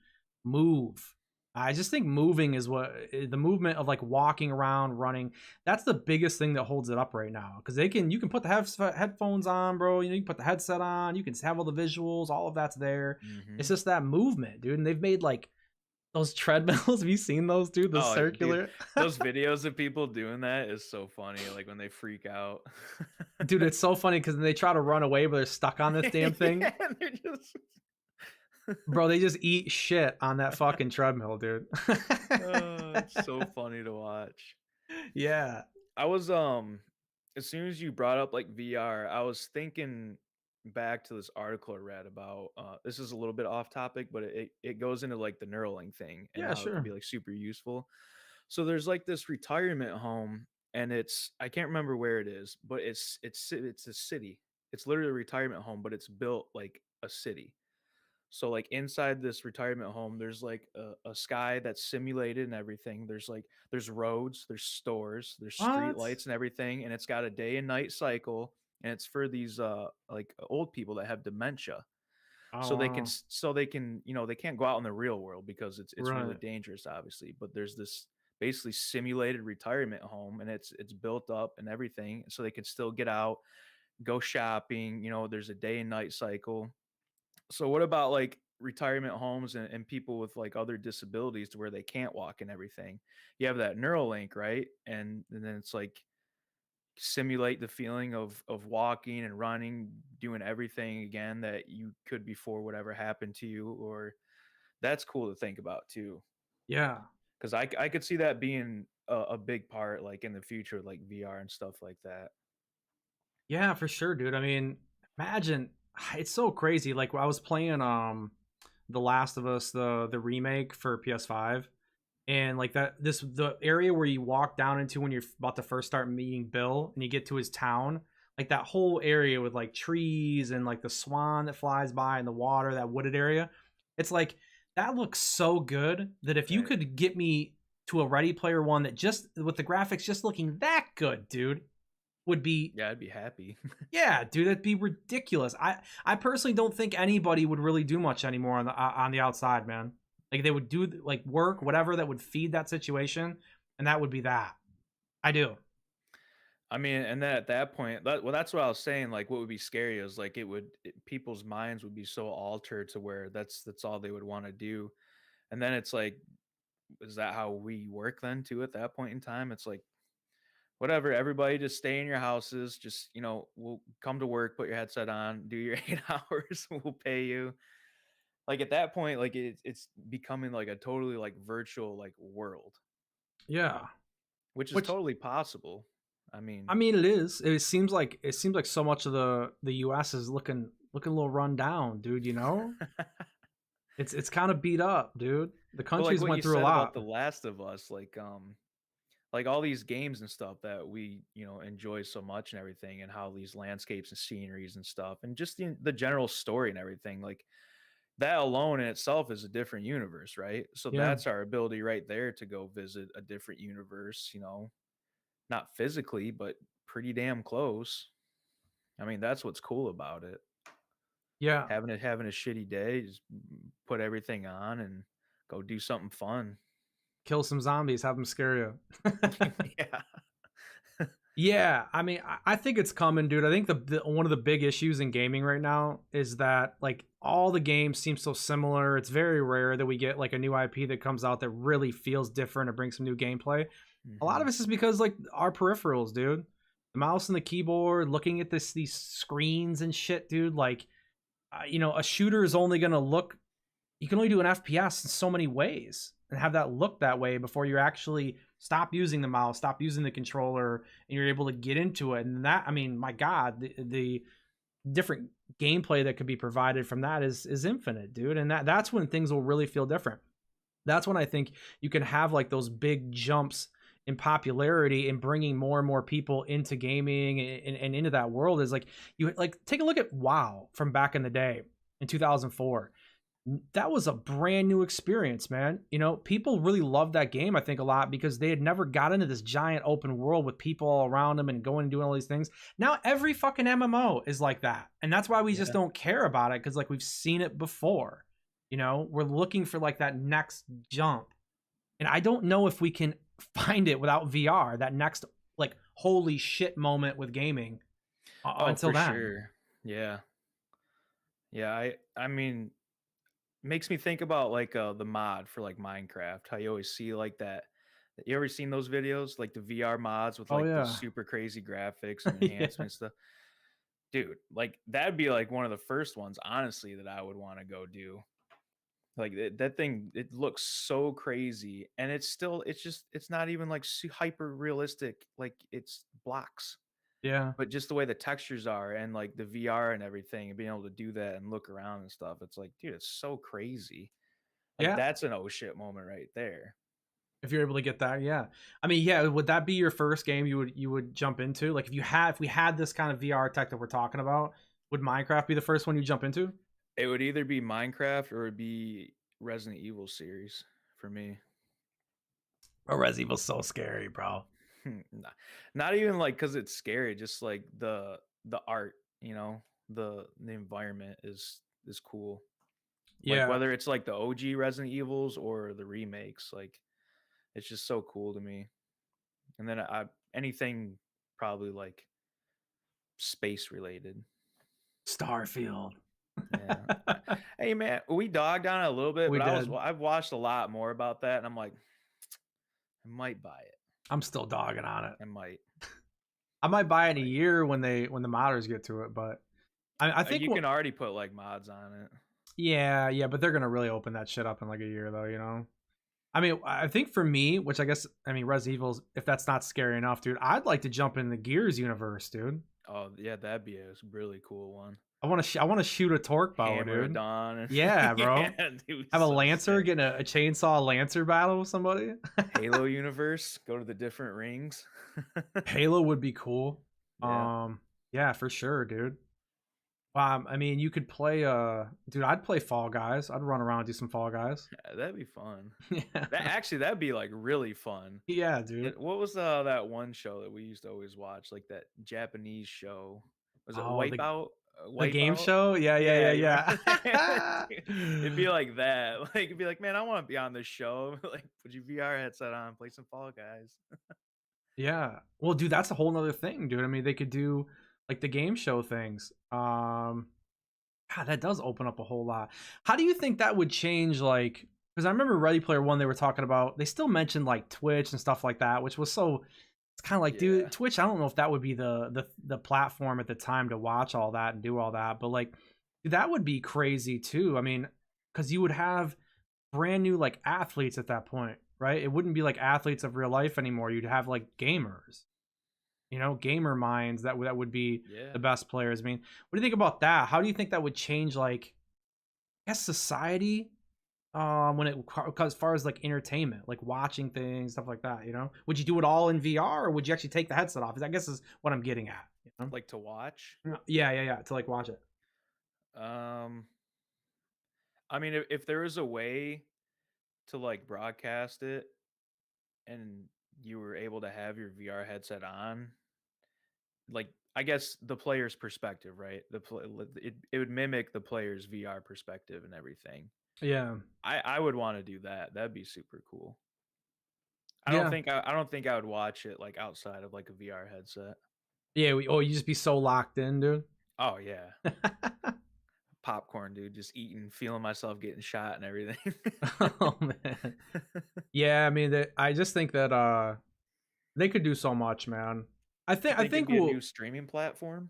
move. I just think moving is the movement of like walking around, running. That's the biggest thing that holds it up right now because you can put the headphones on, bro. You can put the headset on. You can have all the visuals. All of that's there. It's Hmm. just that movement, dude. And they've made like those treadmills. Have you seen those, dude? The Oh, dude, circular. those videos of people doing that is so funny. Like when they freak out. Dude, it's so funny because they try to run away, but they're stuck on this damn thing. Yeah, they're just. Bro, they just eat shit on that fucking treadmill, dude. Oh, it's so funny to watch. Yeah. I was as soon as you brought up like VR, I was thinking back to this article I read about this is a little bit off topic, but it goes into like the Neuralink thing and Yeah, how it could be sure. like super useful. So there's like this retirement home and it's I can't remember where it is, but it's a city. It's literally a retirement home, but it's built like a city. So like inside this retirement home, there's like a sky that's simulated and everything. There's roads, there's stores, there's street What? lights and everything, and it's got a day and night cycle, and it's for these like old people that have dementia. Oh, So wow. they can, they can't go out in the real world because it's really Right. dangerous, obviously. But there's this basically simulated retirement home and it's built up and everything. So they can still get out, go shopping, there's a day and night cycle. So what about like retirement homes and people with like other disabilities to where they can't walk and everything? You have that Neuralink, right? And then it's like simulate the feeling of walking and running, doing everything again that you could before whatever happened to you. Or that's cool to think about too. Yeah. Because I could see that being a big part like in the future, like VR and stuff like that. Yeah, for sure, dude. I mean, imagine it's so crazy. Like I was playing The Last of Us, the remake for PS5, and like the area where you walk down into when you're about to first start meeting Bill and you get to his town, like that whole area with like trees and like the swan that flies by and the water, that wooded area. It's like that looks so good that if you Right. could get me to a Ready Player One that just with the graphics just looking that good, dude, would be Yeah, I'd be happy. yeah, dude, that'd be ridiculous. I personally don't think anybody would really do much anymore on the outside, man. Like they would do like work, whatever that would feed that situation, and that would be that. I do. I mean, and then at that point, well, that's what I was saying. Like, what would be scary is like people's minds would be so altered to where that's all they would want to do. And then it's like, is that how we work then too? At that point in time, it's like whatever. Everybody just stay in your houses. Just we'll come to work, put your headset on, do your 8 hours. We'll pay you. Like at that point, like it's becoming like a totally like virtual like world, Yeah. which is Which totally possible. I mean, I mean, it is. It seems like so much of the U.S. is looking a little run down, dude. You know, it's kind of beat up, dude. The well, like country's what you went through a said about lot. The Last of Us, like all these games and stuff that we, enjoy so much and everything, and how these landscapes and sceneries and stuff, and just the general story and everything, like that alone in itself is a different universe, right? So Yeah. that's our ability right there to go visit a different universe, not physically, but pretty damn close. I mean, that's what's cool about it. Yeah. Having a shitty day, just put everything on and go do something fun. Kill some zombies, have them scare you. Yeah. Yeah, I mean, I think it's coming, dude. I think the one of the big issues in gaming right now is that like all the games seem so similar. It's very rare that we get like a new IP that comes out that really feels different or brings some new gameplay. A lot of Hmm. it's just because like our peripherals, dude. The mouse and the keyboard, looking at these screens and shit, dude. Like, a shooter is only gonna look you can only do an FPS in so many ways and have that look that way before you actually stop using the mouse, stop using the controller, and you're able to get into it. And that, I mean, my God, the different gameplay that could be provided from that is infinite, dude. And that's when things will really feel different. That's when I think you can have like those big jumps in popularity and bringing more and more people into gaming and into that world is like you like take a look at WoW from back in the day in 2004. That was a brand new experience, man. People really loved that game, I think, a lot because they had never got into this giant open world with people all around them and going and doing all these things. Now every fucking MMO is like that. And that's why we just Yeah. don't care about it because like we've seen it before. You know, we're looking for like that next jump. And I don't know if we can find it without VR, that next like holy shit moment with gaming Oh, until for then. sure. Yeah. Yeah, I mean, makes me think about like the mod for like Minecraft. How you always see like that. You ever seen those videos, like the VR mods with Oh like the yeah. super crazy graphics and Yeah. enhancements stuff? Dude, like that'd be like one of the first ones, honestly, that I would want to go do. Like that thing, it looks so crazy, and it's not even like hyper realistic. Like it's blocks, Yeah. but just the way the textures are and like the VR and everything, and being able to do that and look around and stuff, it's like, dude, it's so crazy. Like Yeah. that's an oh shit moment right there. If you're able to get that, yeah. I mean, yeah, would that be your first game you would jump into? Like if we had this kind of VR tech that we're talking about, would Minecraft be the first one you jump into? It would either be Minecraft or it'd be Resident Evil series for me. Oh, Resident Evil's so scary, bro. Nah, not even like because it's scary, just like the art, the environment is cool. Like Yeah. whether it's like the OG Resident Evils or the remakes, like it's just so cool to me. And then I anything probably like space related. Starfield. Yeah. Hey man, we dogged on it a little bit, We but did. I've watched a lot more about that, and I'm like, I might buy it. I'm still dogging on it. I might. I might buy it in a Might. year when the modders get to it, but I think You what can already put like mods on it. yeah, yeah, but they're gonna really open that shit up in like a year though, you know? I mean, I think for me, which I guess I mean Resident Evil's if that's not scary enough, dude, I'd like to jump in the Gears universe, dude. Oh yeah, that'd be a really cool one. I want to shoot a torque bow, Hammer of dude. Dawn and Yeah, bro. yeah, dude, Have a so lancer, sick. getting a chainsaw lancer battle with somebody. Halo universe, go to the different rings. Halo would be cool. Yeah, Yeah, for sure, dude. I mean, you could play dude, I'd play Fall Guys. I'd run around and do some Fall Guys. yeah, that'd be fun. Yeah. That'd be like really fun. Yeah, dude. What was that one show that we used to always watch? Like that Japanese show. Was it Oh, Wipeout? the game Wipeout? show? Yeah, yeah, Yeah, yeah, you remember that? yeah. Dude, it'd be like that. Like it'd be like, man, I want to be on this show. Like, put your VR headset on, play some Fall Guys. Yeah. Well, dude, that's a whole nother thing, dude. I mean, they could do like the game show things. God, that does open up a whole lot. How do you think that would change? Like, because I remember Ready Player One, they were talking about, they still mentioned like Twitch and stuff like that, which was so, it's kind of like, dude, Yeah, Twitch, I don't know if that would be the platform at the time to watch all that and do all that, but like, dude, that would be crazy too. I mean, because you would have brand new like athletes at that point, right? It wouldn't be like athletes of real life anymore. You'd have like gamers, you know, gamer minds that would be yeah. the best players. I mean, what do you think about that? How do you think that would change like I guess society when it as far as like entertainment, like watching things, stuff like that, you know? Would you do it all in VR or would you actually take the headset off? I guess is what I'm getting at, you know? Like to watch. Yeah, yeah, yeah, to like watch it. Um, I mean, if there was a way to like broadcast it and you were able to have your VR headset on, like I guess the player's perspective, right? It would mimic the player's VR perspective and everything. Yeah. I would want to do that. That'd be super cool. Yeah. I don't think I would watch it like outside of like a VR headset. Yeah, oh, you just be so locked in, dude. Oh yeah, popcorn, dude, just eating, feeling myself getting shot and everything. Oh man. Yeah, I mean, I just think that they could do so much, man. You I think it'd think be a new we'll streaming platform?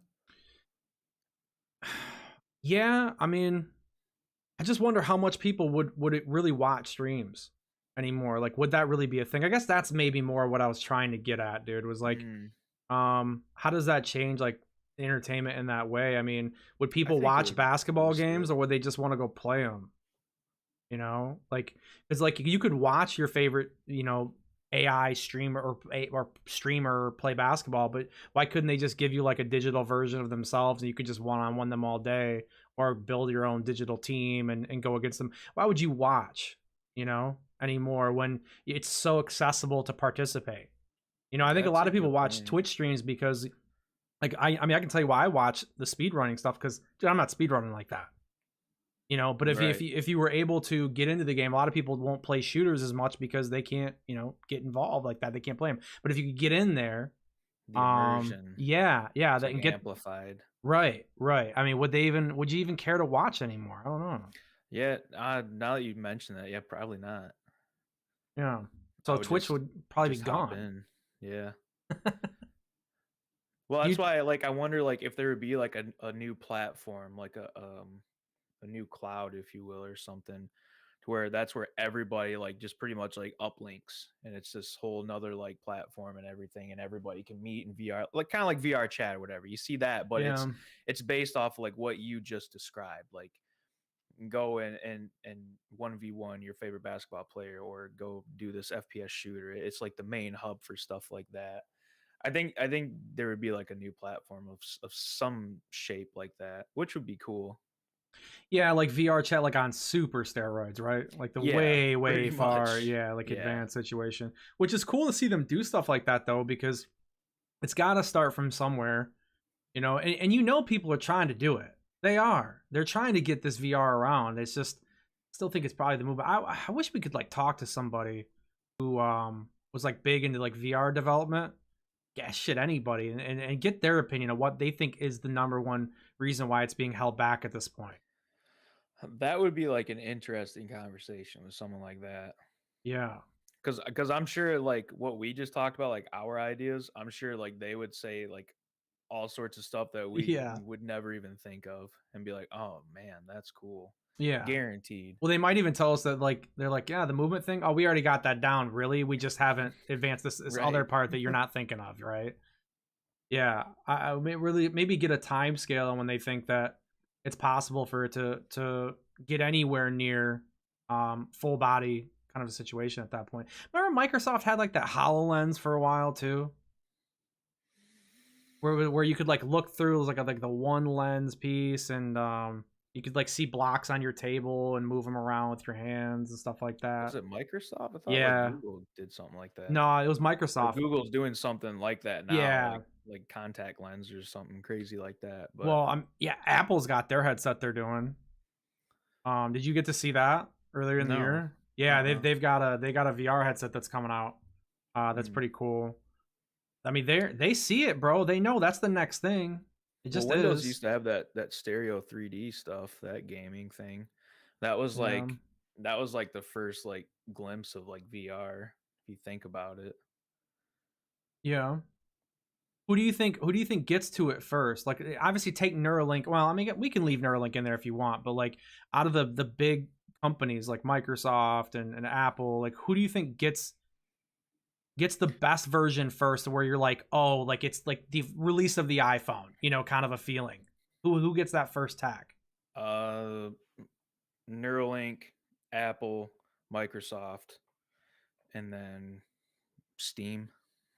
yeah, I mean, I just wonder how much people would it really watch streams anymore? Like would that really be a thing? I guess that's maybe more what I was trying to get at, dude. Was like Mm, how does that change like entertainment in that way? I mean, would I people think it watch would basketball boost games it. or would they just want to go play them? You know, like it's like you could watch your favorite, you know, AI streamer or streamer play basketball, but why couldn't they just give you like a digital version of themselves and you could just one on one them all day or build your own digital team and go against them? Why would you watch, you know, anymore when it's so accessible to participate? You know, I think a That's lot a of people good watch point. Twitch streams because like I mean I can tell you why I watch the speed running stuff because dude, I'm not speed running like that. But Right. if you were able to get into the game, a lot of people won't play shooters as much because they can't, get involved like that. They can't play them. But if you could get in there, The immersion yeah, yeah, is that like can get amplified. right, right. I mean, would you even care to watch anymore? I don't know. Yeah, now that you mention that, yeah, probably not. Yeah. I So would Twitch would probably be just hop gone. in. Yeah. Well, Do that's you why I wonder like if there would be like a new platform, like a new cloud, if you will, or something, to where that's where everybody like just pretty much like uplinks, and it's this whole nother like platform and everything, and everybody can meet in VR, like kind of like VR chat or whatever. You see that, but yeah. it's based off of, like what you just described, like go and 1v1 your favorite basketball player, or go do this FPS shooter. It's like the main hub for stuff like that. I think there would be like a new platform of some shape like that, which would be cool. Yeah, like VR chat like on super steroids, right? Like the Yeah, way, pretty way far, much. yeah, like Yeah. advanced situation. Which is cool to see them do stuff like that though, because it's gotta start from somewhere, and people are trying to do it. They are. They're trying to get this VR around. It's just still think it's probably the move. I wish we could like talk to somebody who was like big into like VR development. Yeah, shit, anybody and get their opinion of what they think is the number one reason why it's being held back at this point. That would be like an interesting conversation with someone like that. Yeah. Cause I'm sure like what we just talked about, like our ideas, I'm sure like they would say like all sorts of stuff that we Yeah. would never even think of and be like, "Oh man, that's cool." Yeah. Guaranteed. Well, they might even tell us that like they're like, yeah, the movement thing. Oh, we already got that down. Really, we just haven't advanced this other Right. part that you're not thinking of, right? Yeah, I may really maybe get a time scale on when they think that it's possible for it to get anywhere near full body kind of a situation at that point. Remember, Microsoft had like that Hololens for a while too, where you could like look through, it was like the one lens piece, and you could like see blocks on your table and move them around with your hands and stuff like Was that. it Microsoft? I thought like Yeah, Google did something like that. no, it was Or Microsoft. Google's doing something like that now, Yeah, like contact lens or something crazy like that. But well, yeah, Apple's got their headset they're doing. Did you get to see that earlier in the no. year? Yeah, Uh-uh. they got a VR headset that's coming out. That's Mm. pretty cool. I mean, they see it, bro. They know that's the next thing. It Well, just Windows is. used to have that stereo 3D stuff, that gaming thing. That was Yeah, like that was like the first like glimpse of like VR, if you think about it. yeah. Who do you think gets to it first? Like, obviously, take Neuralink. Well, I mean, we can leave Neuralink in there if you want, but like, out of the big companies like Microsoft and Apple, like, who do you think gets the best version first, where you're like, oh, like it's like the release of the iPhone, kind of a feeling. Who gets that first tag? Uh Neuralink, Apple, Microsoft, and then Steam,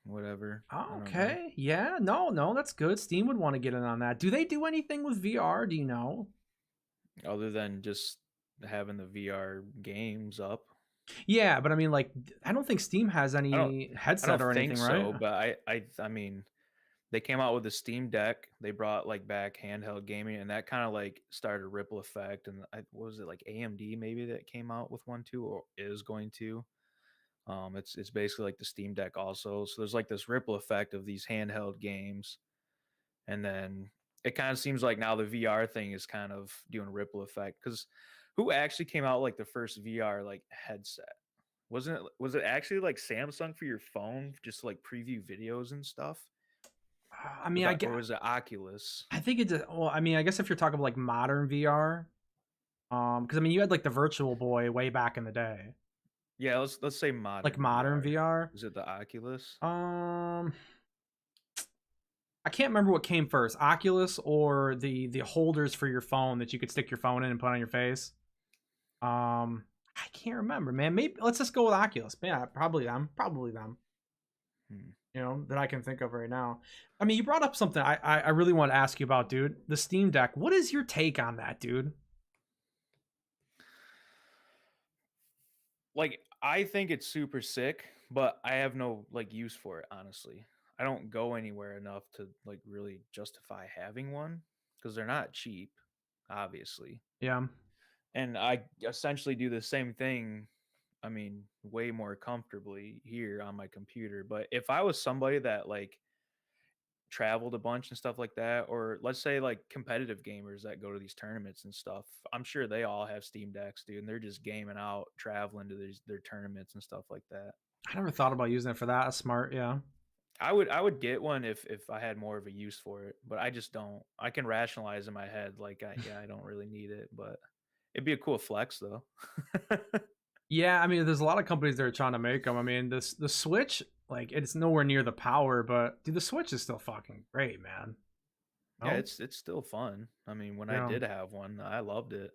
whatever. I Oh, don't know. okay, yeah, no, that's good. Steam would want to get in on that. Do they do anything with VR? Do you know? Other than just having the VR games up. Yeah, but I mean, like, I don't think Steam has I don't any I headset don't or think anything, right? so, but I mean, they came out with the Steam Deck. They brought like back handheld gaming, and that kind of like started a ripple effect. And what was it, like AMD maybe that came out with one too, or is going to? It's basically like the Steam Deck also. So there's like this ripple effect of these handheld games, and then it kind of seems like now the VR thing is kind of doing a ripple effect, because who actually came out like the first VR like headset? Was it actually like Samsung for your phone, just to, like preview videos and stuff? I mean, I Or get. was it Oculus? I think it's. Well, I mean, I guess if you're talking about like modern VR, because I mean, you had like the Virtual Boy way back in the day, Yeah, let's say like modern modern VR. VR. Is it the Oculus? Um, I can't remember what came first, Oculus or the holders for your phone that you could stick your phone in and put on your face. I can't remember, man. Maybe let's just go with Oculus. Yeah, probably them. Probably them. Hmm. That I can think of right now. I mean, you brought up something I really want to ask you about, dude. The Steam Deck. What is your take on that, dude? Like, I think it's super sick, but I have no like use for it, honestly. I don't go anywhere enough to like really justify having one, because they're not cheap, obviously. Yeah. and I essentially do the same thing. I mean, way more comfortably here on my computer. But if I was somebody that like traveled a bunch and stuff like that, or let's say like competitive gamers that go to these tournaments and stuff, I'm sure they all have Steam Decks, dude, and they're just gaming out, traveling to their tournaments and stuff like that. I never thought about using it for that. That's smart, yeah. I would get one if I had more of a use for it, but I just don't. I can rationalize in my head like, yeah, I don't really need it, but it'd be a cool flex though. Yeah, I mean, there's a lot of companies that are trying to make them. I mean, this the Switch, like, it's nowhere near the power, but dude, the Switch is still fucking great, man. Yeah, No, it's still fun. I mean, when I yeah, did have one, I loved it.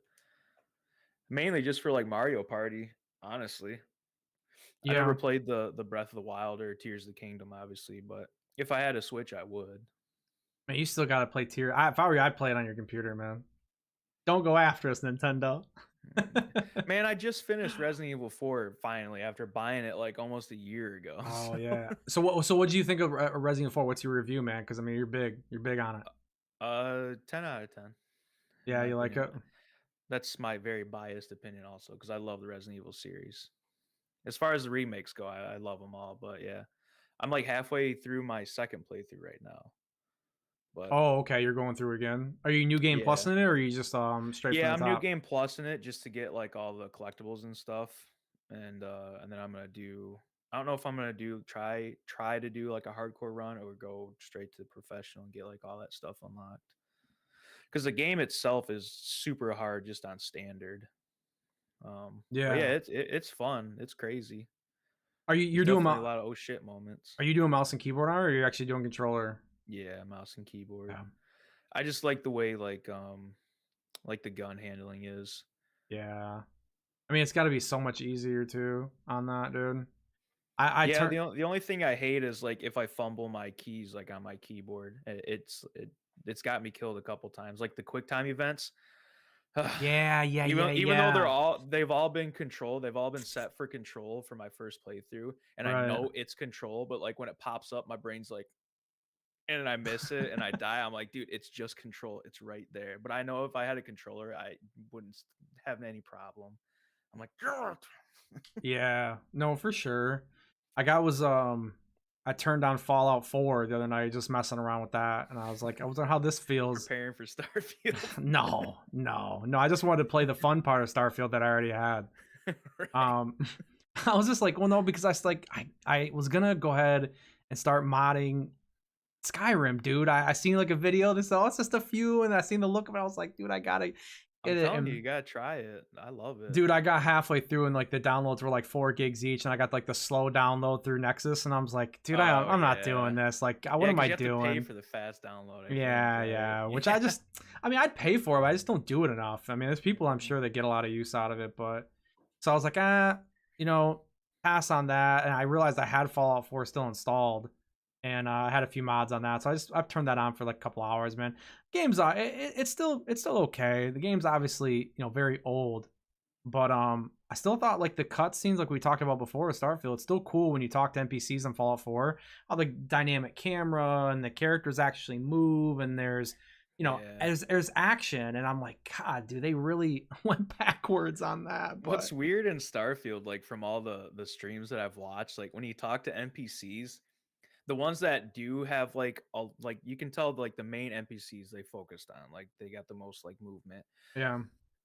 Mainly just for like Mario Party, honestly. I never yeah. played the Breath of the Wild or Tears of the Kingdom, obviously, but if I had a Switch, I would. Man, you still gotta play Tier. If I were you, I'd play it on your computer, man. Don't go after us, Nintendo. Mm. Man, I just finished Resident Evil 4 finally after buying it like almost a year ago. Oh So, yeah. So what do you think of Resident Evil 4? What's your review, man? Because I mean, you're big on it. 10 out of 10 in Yeah, my you like opinion. it. That's my very biased opinion also because I love the Resident Evil series. As far as the remakes go, I love them all, but yeah. I'm like halfway through my second playthrough right now. But Oh, okay. You're going through again. Are you new game plus yeah. in it, or are you just straight from Yeah, the I'm new top? game plus in it just to get like all the collectibles and stuff. And then I'm gonna do I don't know if I'm gonna do try to do like a hardcore run or go straight to professional and get like all that stuff unlocked. Because the game itself is super hard just on standard. But yeah, Yeah. it's fun. It's crazy. Are you There's you're doing definitely a lot of oh shit moments. are you doing mouse and keyboard on it, or are you actually doing controller? Yeah, mouse and keyboard. Yeah. I just like the way like the gun handling is. Yeah. I mean, it's got to be so much easier too on that, dude. I Yeah, turn. the only thing I hate is like if I fumble my keys like on my keyboard. It's got me killed a couple times. Like the quick time events. Yeah, yeah, yeah, Even though yeah. they've all been controlled, they've all been set for control for my first playthrough, and I Right. know it's control, but like when it pops up, my brain's like, and I miss it and I die. I'm like, dude, it's just control. It's right there. But I know if I had a controller, I wouldn't have any problem. I'm like, "Grr." Yeah. No, for sure. Like I turned on Fallout 4 the other night just messing around with that, and I was like, I wonder how this feels. Preparing for Starfield. No, no, no. I just wanted to play the fun part of Starfield that I already had. Right. Um I was just like, well, no, because I was like, I was gonna go ahead and start modding Skyrim, dude. I seen like a video. This oh, it's just a few, and I seen the look of it. I was like, dude, I gotta I'm get it. telling you, And you gotta try it. I love it. dude, I got halfway through, and like the downloads were like 4 gigs each, and I got like the slow download through Nexus, and I was like, dude, Oh I'm not yeah, doing this. Like, what yeah, am because I you have to pay doing? for the fast download. I think, Yeah, right? yeah. Which I Yeah. just, I mean, I'd pay for it, but I just don't do it enough. I mean, there's people I'm sure that get a lot of use out of it, but so I was like, you know, pass on that. And I realized I had Fallout 4 still installed, and I had a few mods on that, so I've turned that on for like a couple hours, man. Game's it's still okay. The game's obviously very old, but I still thought like the cutscenes like we talked about before with Starfield, it's still cool when you talk to NPCs in Fallout 4, how the dynamic camera and the characters actually move, and there's Yeah. there's action, and I'm like, God, dude, they really went backwards on that. What's But weird in Starfield, like from all the streams that I've watched, like when you talk to NPCs, the ones that do have like you can tell like the main NPCs they focused on, like they got the most like movement. yeah,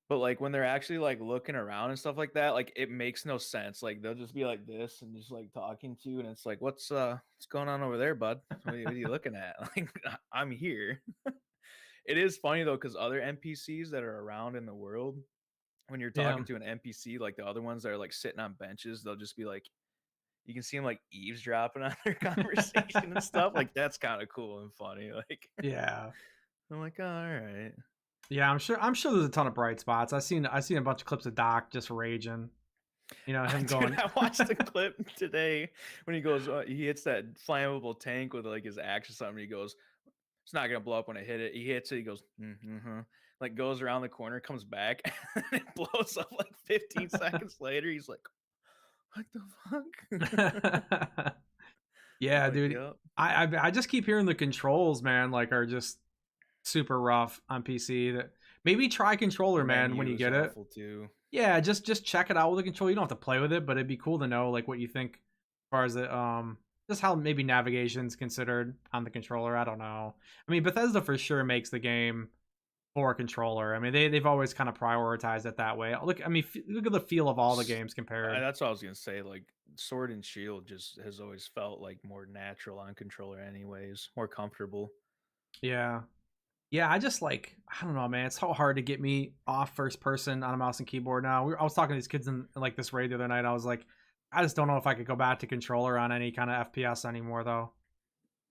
But like when they're actually like looking around and stuff like that, like it makes no sense. Like they'll just be like this and just like talking to you, and it's like, what's going on over there, bud? What are you looking at? Like I'm here. It is funny though, because other NPCs that are around in the world, when you're yeah, talking to an NPC, like the other ones that are like sitting on benches, they'll just be like, you can see them like eavesdropping on their conversation and stuff. Like that's kind of cool and funny. Like yeah. I'm like, oh, all right. Yeah, I'm sure there's a ton of bright spots. I seen a bunch of clips of Doc just raging. Him Dude, going. I watched the clip today when he goes, he hits that flammable tank with like his axe or something. He goes, it's not gonna blow up when I hit it. He hits it. He goes, mm-hmm. Like goes around the corner, comes back, and it blows up like 15 seconds later. He's like, what the fuck? I'm Yeah, like, dude. yep. I just keep hearing the controls, man, like are just super rough on PC. That Maybe try The controller, man, when menu you is get it. awful too. Yeah, just check it out with a controller. You don't have to play with it, but it'd be cool to know like what you think as far as it just how maybe navigation's considered on the controller. I don't know. I mean, Bethesda for sure makes the game for a controller. I mean, they've always kind of prioritized it that way. Look, I mean, look at the feel of all the S- games compared. That's what I was gonna say. Like Sword and Shield just has always felt like more natural on controller, anyways, more comfortable. Yeah. Yeah, I just like I don't know, man. It's so hard to get me off first person on a mouse and keyboard now. I was talking to these kids in like this raid the other night. I was like, I just don't know if I could go back to controller on any kind of FPS anymore, though.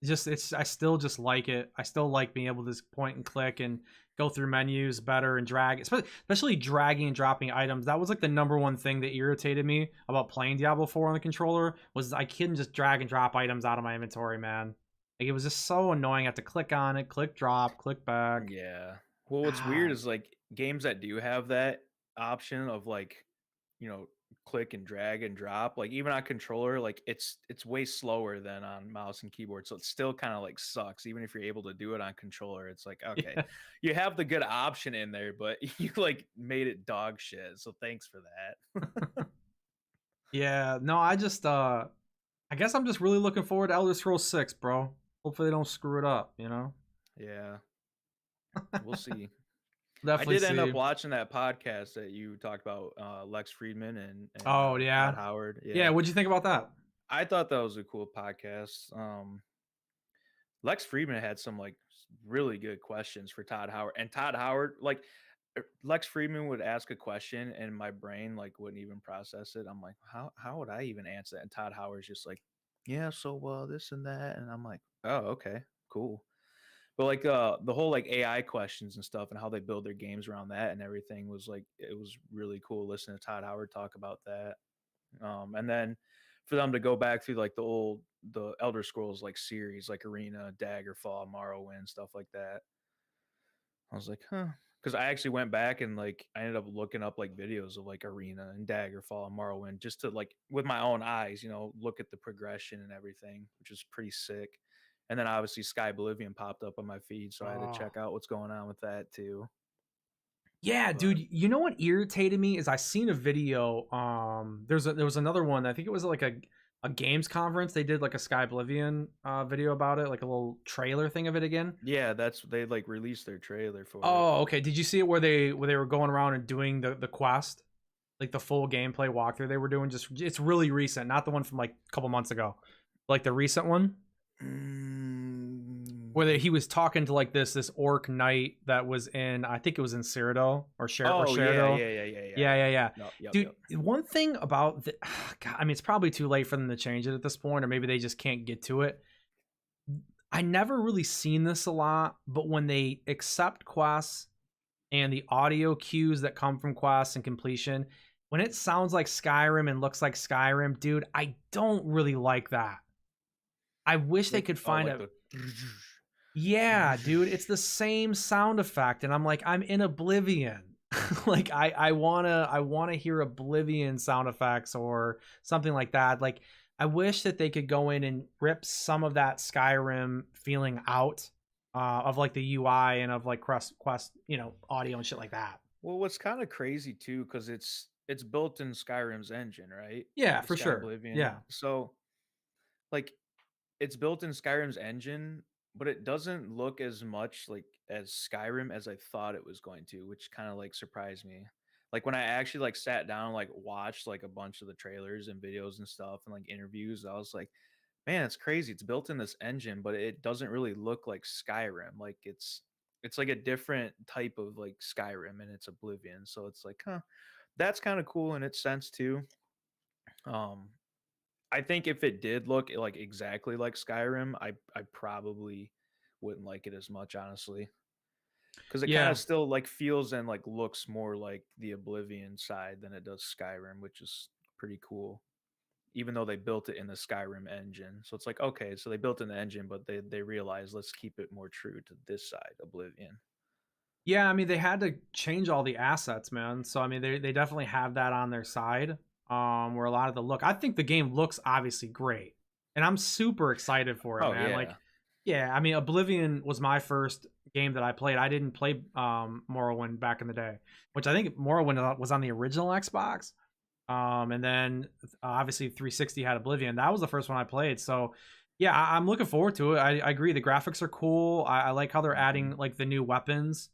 It's I still just like it. I still like being able to just point and click and go through menus better and drag, especially dragging and dropping items. That was like the number one thing that irritated me about playing Diablo 4 on the controller was I couldn't just drag and drop items out of my inventory, man. Like it was just so annoying. I had to click on it, click drop, click back. Yeah. Well, what's weird Ah, is like games that do have that option of like, you know, click and drag and drop, like even on controller, like it's way slower than on mouse and keyboard. So it still kind of like sucks. Even if you're able to do it on controller, it's like, okay, yeah. you have the good option in there, but you like made it dog shit. So thanks for that. Yeah, no, I guess I'm just really looking forward to Elder Scrolls 6, bro. Hopefully they don't screw it up, you know? Yeah. We'll see. I Definitely did end up see. watching that podcast that you talked about, Lex Friedman and Oh, Todd yeah. Howard. Yeah, Yeah, what'd you think about that? I thought that was a cool podcast. Lex Friedman had some like really good questions for Todd Howard, and Todd Howard, like Lex Friedman would ask a question, and my brain like wouldn't even process it. I'm like, how would I even answer that? And Todd Howard's just like, yeah, so this and that, and I'm like, oh, okay, cool. But like the whole like AI questions and stuff and how they build their games around that and everything was like it was really cool listening to Todd Howard talk about that. And then for them to go back through like the Elder Scrolls like series like Arena, Daggerfall, Morrowind, stuff like that. I was like, huh. Because I actually went back and like I ended up looking up like videos of like Arena and Daggerfall and Morrowind just to like with my own eyes, you know, look at the progression and everything, which is pretty sick. And then obviously Sky Oblivion popped up on my feed, so I had to Oh. check out what's going on with that too. Yeah, But dude, you know what irritated me is I seen a video. There was another one. I think it was like a games conference. They did like a Sky Oblivion video about it, like a little trailer thing of it again. yeah, that's they like released their trailer for it. Oh, okay. Did you see it where they were going around and doing the quest, like the full gameplay walkthrough they were doing? Just it's really recent, not the one from like a couple months ago, like the recent one where Mm. he was talking to like this orc knight that was in I think it was in Cyrodiil or Oh yeah, Sheridil. yeah, yeah, yeah, yeah, Yeah, yeah. yeah, yeah. Yep, yep, Dude, yep. one thing about the God, I mean, it's probably too late for them to change it at this point, or maybe they just can't get to it. I never really seen this a lot, but when they accept quests and the audio cues that come from quests and completion, when it sounds like Skyrim and looks like Skyrim, dude, I don't really like that. I wish they Like could oh, find like a the yeah, dude, it's the same sound effect, and I'm like, I'm in Oblivion. Like I wanna hear Oblivion sound effects or something like that. Like I wish that they could go in and rip some of that Skyrim feeling out of like the UI and of like quest, audio and shit like that. Well, what's kind of crazy too, because it's built in Skyrim's engine, right? Yeah, The for Sky sure. Oblivion. Yeah. So like it's built in Skyrim's engine, but it doesn't look as much like as Skyrim as I thought it was going to, which kind of like surprised me. Like when I actually like sat down and like watched like a bunch of the trailers and videos and stuff and like interviews, I was like, man, it's crazy. It's built in this engine, but it doesn't really look like Skyrim. Like it's like a different type of like Skyrim and it's Oblivion. So it's like, huh, that's kind of cool in its sense too. Um, I think if it did look like exactly like Skyrim, I probably wouldn't like it as much, honestly, because it kind Yeah. of still like feels and like looks more like the Oblivion side than it does Skyrim, which is pretty cool. Even though they built it in the Skyrim engine, so it's like okay, so they built in the engine, but they realized let's keep it more true to this side, Oblivion. Yeah, I mean they had to change all the assets, man. So I mean they definitely have that on their side. Where a lot of the look, I think the game looks obviously great, and I'm super excited for it, Oh man. Like, yeah, yeah, I mean Oblivion was my first game that I played. I didn't play Morrowind back in the day, which I think Morrowind was on the original Xbox. And then obviously 360 had Oblivion. That was the first one I played. So yeah, I'm looking forward to it. I agree. The graphics are cool. I like how they're Mhm. adding like the new weapons.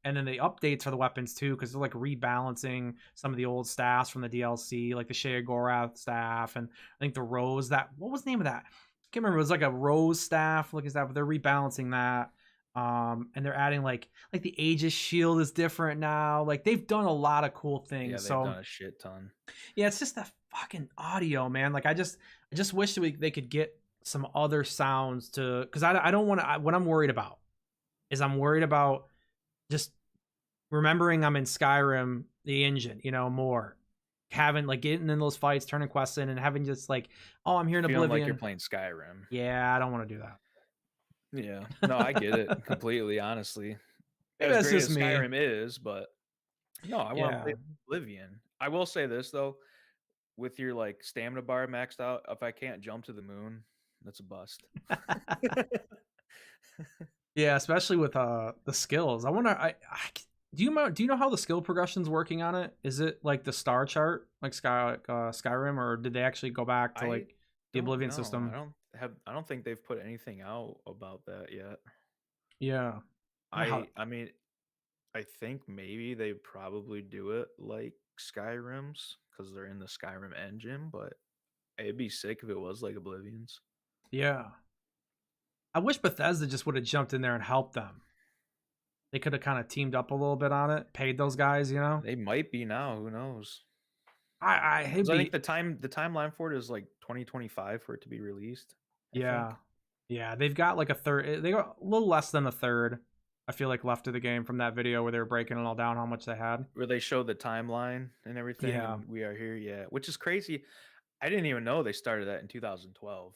And then the updates for the weapons too, because they're like rebalancing some of the old staffs from the DLC, like the Sheogorath staff, and I think the Rose. That what was the name of that? I can't remember. It was like a Rose staff, looking staff. But they're rebalancing that. And they're adding like the Aegis shield is different now. Like they've done a lot of cool Yeah, things. they've So done a shit ton. yeah, it's just that fucking audio, man. Like I just wish they could get some other sounds to, because I don't want to. What I'm worried about is I'm worried about just remembering I'm in Skyrim, the engine, more having like getting in those fights, turning quests in, and having just like, oh, I'm here in Feeling like you're Oblivion. playing Skyrim. Yeah, I don't want to do Yeah. No, I get it that. completely, honestly. Maybe As that's great just as me. Skyrim is, but no, I wanna play Yeah. Oblivion. I will say this, though, with your, like, stamina bar maxed out, if I can't jump to the moon, that's a bust. Yeah, especially with the skills. I wonder. Do you know how the skill progression's working on it? Is it like the star chart, like Skyrim, or did they actually go back to I like the don't Oblivion know. system? I don't think they've put anything out about that yet. Yeah. Wonder how. I mean, I think maybe they probably do it like Skyrim's because 'cause they're in the Skyrim engine, but it'd be sick if it was like Oblivion's. Yeah. I wish Bethesda just would have jumped in there and helped them. They could have kind of teamed up a little bit on it, paid those guys. They might be now, who knows? I it'd 'Cause I think be the timeline for it is, like, 2025 for it to be released, I yeah. think. Yeah, they've got like a third. They got a little less than a third. I feel like left of the game from that video where they were breaking it all down how much they had. Where they show the timeline and everything, Yeah, and we are here, yeah, which is crazy. I didn't even know they started that in 2012.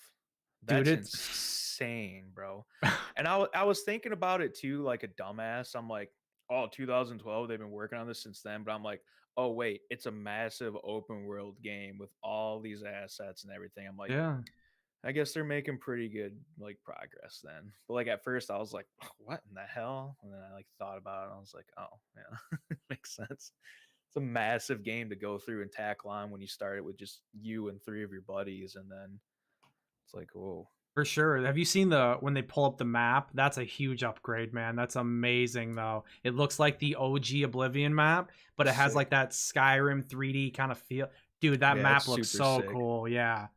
dude, That's it's insane, bro. And I was thinking about it too, like a dumbass. I'm like, "Oh, 2012, they've been working on this since then," but I'm like, "Oh, wait, it's a massive open world game with all these assets and everything." I'm like, yeah. I guess they're making pretty good, like, progress then. But, like, at first, I was like, "What in the hell?" And then I, like, thought about it, and I was like, "Oh, yeah, makes sense." It's a massive game to go through and tackle on when you start it with just you and 3 of your buddies, and then it's like, "Whoa." For sure. Have you seen the when they pull up the map? That's a huge upgrade, man. That's amazing though. It looks like the OG Oblivion map, but it has like Sick. that Skyrim 3D kind of feel. Dude, that Yeah, it's map looks super so sick. cool. Yeah.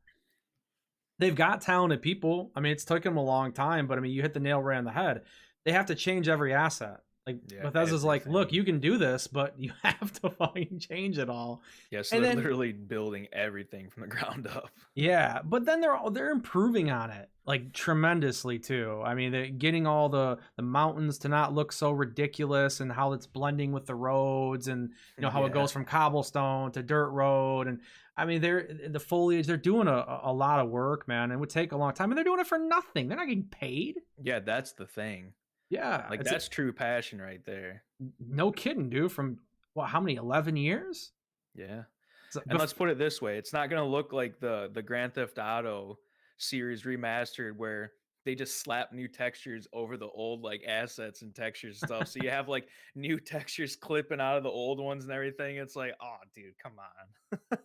They've got talented people. I mean, it's taken them a long time, but I mean, you hit the nail right on the head. They have to change every asset. Like Yeah, Bethesda's like, look, everything. you can do this, but you have to fucking change it all. Yeah, so And they're then literally building everything from the ground up. yeah, but then they're improving on it like tremendously too. I mean, they're getting all the mountains to not look so ridiculous, and how it's blending with the roads, and how it Yeah. goes from cobblestone to dirt road, and I mean, the foliage. They're doing a lot of work, man. It would take a long time, and they're doing it for nothing. They're not getting paid. Yeah, that's the thing. Yeah, Like, it's that's true passion right there. no kidding, dude. From what? How many? 11 years? Yeah. So, And let's put it this way, it's not gonna look like the Grand Theft Auto series remastered where they just slap new textures over the old, like, assets and textures and stuff. So you have, like, new textures clipping out of the old ones and everything. It's like, "Oh, dude, come on."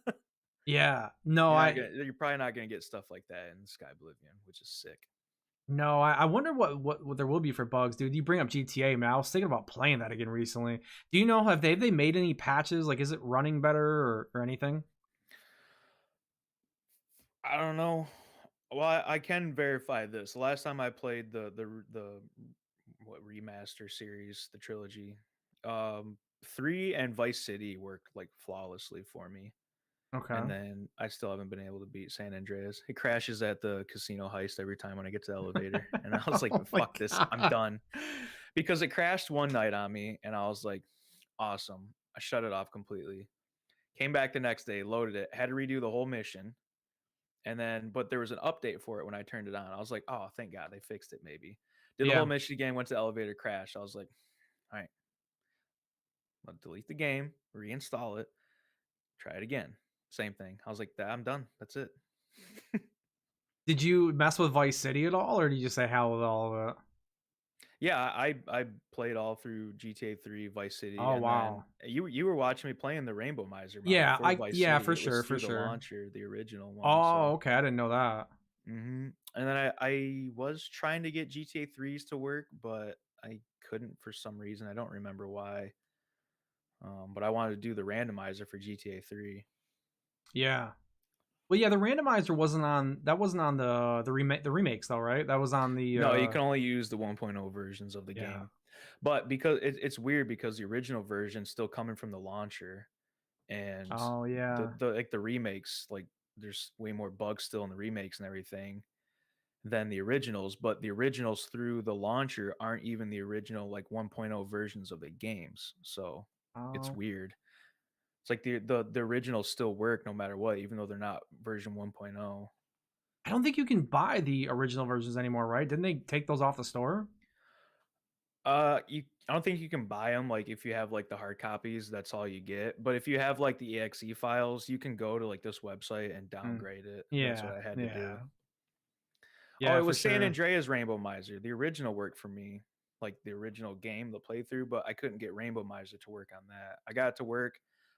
yeah, no, You're probably not gonna get stuff like that in Sky Oblivion, which is sick. No, I wonder what there will be for bugs, dude. You bring up GTA, man. I was thinking about playing that again recently. Do you know have they made any patches? Like, is it running better or anything? I don't know. Well, I can verify this. The last time I played the what remaster series, the trilogy, 3 and Vice City worked like flawlessly for me. And Okay. then I still haven't been able to beat San Andreas. It crashes at the casino heist every time when I get to the elevator. And I was like, Oh my fuck this, I'm god. done. Because it crashed one night on me and I was like, awesome. I shut it off completely. Came back the next day, loaded it, had to redo the whole mission. And then, but there was an update for it when I turned it on. I was like, oh, thank God they fixed it, maybe. Did the whole Yeah. mission again, went to the elevator, crash. I was like, all right, I'll delete the game, reinstall it, try it again. Same thing. I was like, I'm done. That's it. Did you mess with Vice City at all, or did you just say hell with all of it? Yeah, I played all through GTA 3, Vice City, Oh and then wow. you were watching me playing the Rainbow Miser mod Yeah, for Vice yeah, City. for It was sure, for through the sure. launcher, the original one. Oh, So, okay, I didn't know that. and then I was trying to get GTA 3s to work, but I couldn't for some reason. I don't remember why. But I wanted to do the randomizer for GTA 3. Yeah. Well, yeah, the randomizer wasn't on the remakes though, right? That was on the No, you can only use the 1.0 versions of the yeah. game. But because it's weird because the original version's still coming from the launcher, and Oh yeah. the like the remakes, like there's way more bugs still in the remakes and everything than the originals, but the originals through the launcher aren't even the original like 1.0 versions of the games. So it's Oh. weird. It's like the originals still work no matter what, even though they're not version 1.0. I don't think you can buy the original versions anymore, right? Didn't they take those off the store? You I don't think you can buy them like if you have like the hard copies, that's all you get. But if you have like the exe files, you can go to like this website and Mm. downgrade it. That's what Yeah, I had to do. yeah. Oh, Yeah, it for was San sure. Andreas Rainbow Miser. The original worked for me, like the original game, the playthrough, but I couldn't get Rainbow Miser to work on that. I got it to work.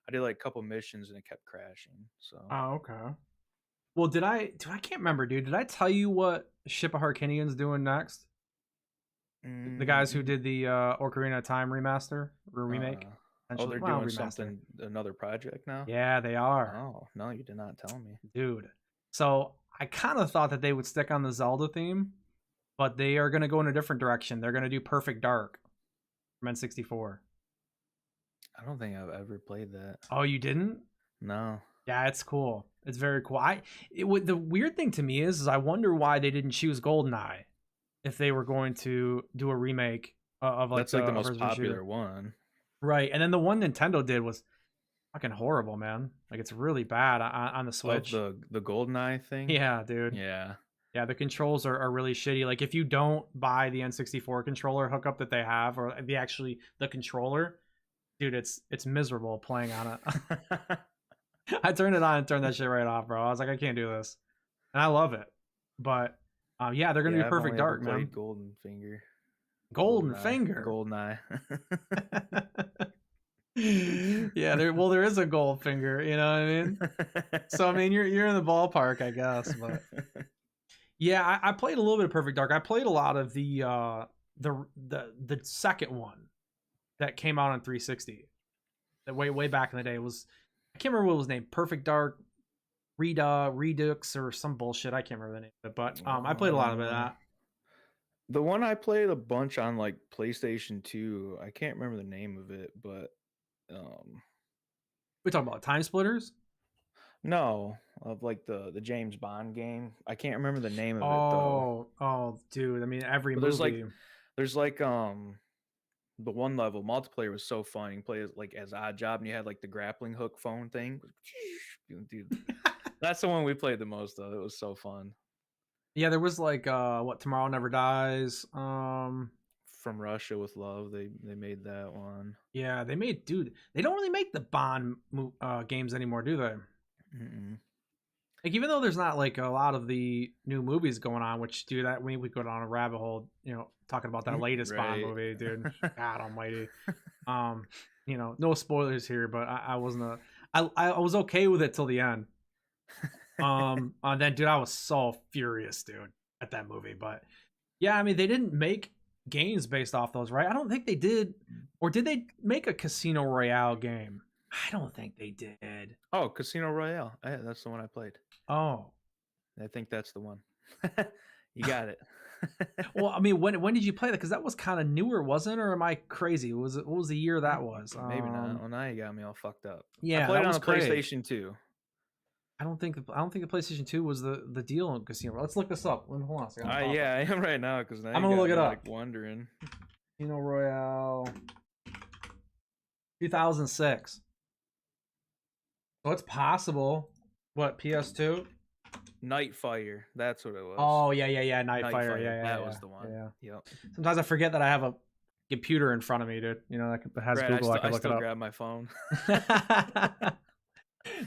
I did like a couple missions and it kept crashing. So, Oh, okay. Well, I can't remember, dude. Did I tell you what Ship of Harkinian's doing next? The guys who mm, did the Ocarina of Time remaster or remake? oh, Essentially, they're well, doing remaster. something, another project now. Yeah, they are. Oh no, you did not tell me. Dude. So I kind of thought that they would stick on the Zelda theme, but they are going to go in a different direction. They're going to do Perfect Dark from N64. I don't think I've ever played that. Oh, you didn't? No. Yeah, it's cool. It's very cool. The weird thing to me is I wonder why they didn't choose GoldenEye if they were going to do a remake of like That's the like the of most Resident popular Shooter. one. Right, and then the one Nintendo did was fucking horrible, man. Like it's really bad on the Oh, Switch. the GoldenEye thing? Yeah, dude. Yeah. Yeah, the controls are really shitty. Like if you don't buy the N64 controller hookup that they have, or the controller, dude, it's miserable playing on it. I turned it on and turned that shit right off, bro. I was like, I can't do this, and I love it. But yeah, they're gonna do Yeah, I've Perfect only ever Dark, man. played Golden Finger. Golden GoldenEye. Finger. GoldenEye. Yeah, there is a gold finger. You know what I mean? So I mean, you're in the ballpark, I guess. But yeah, I played a little bit of Perfect Dark. I played a lot of the second one that came out on 360. That way back in the day was I can't remember what it was named. Perfect Dark, Redux or some bullshit. I can't remember the name of it, but I played a lot of Uh, that. the one I played a bunch on like PlayStation 2, I can't remember the name of it, but um We talking about Time Splitters. no, of like the James Bond game. I can't remember the name of it though. Oh, dude. I mean, every But movie. there's like the one level multiplayer was so fun. You can play as like as Odd Job, and you had like the grappling hook phone thing. Dude, that's the one we played the most of. It was so fun. Yeah, there was like what Tomorrow Never Dies. From Russia with Love, they made that one. Yeah, they made dude. They don't really make the Bond games anymore, do they? Mm-mm. Like even though there's not like a lot of the new movies going on, which do that we go down a rabbit hole, talking about that latest Bond Right. movie, dude. God Almighty. Um, no spoilers here, but I wasn't I was okay with it till the end. Then dude, I was so furious, dude, at that movie. But yeah, I mean, they didn't make games based off those, right? I don't think they did, or did they make a Casino Royale game? I don't think they did. Oh, Casino Royale. That's the one I played. Oh, I think that's the one. You got it. well, I mean, when did you play that? Because that was kind of newer, wasn't it? Or am I crazy? What was the year that was? Maybe not. Well, now you got me all fucked up. I Yeah, played that it on was the Craig. PlayStation 2. I don't think the PlayStation 2 was the deal in Casino. Let's look this up. Hold on a second. Yeah, I am right now because now I'm you gonna got look me it like up. wondering. Casino Royale 2006. So it's possible. What, PS2? Nightfire. That's what it was. Oh yeah. Nightfire. Nightfire. Yeah. That was the one. Yeah. Yep. Sometimes I forget that I have a computer in front of me, dude. That has Right. Google. I I can look it still up. grab my phone.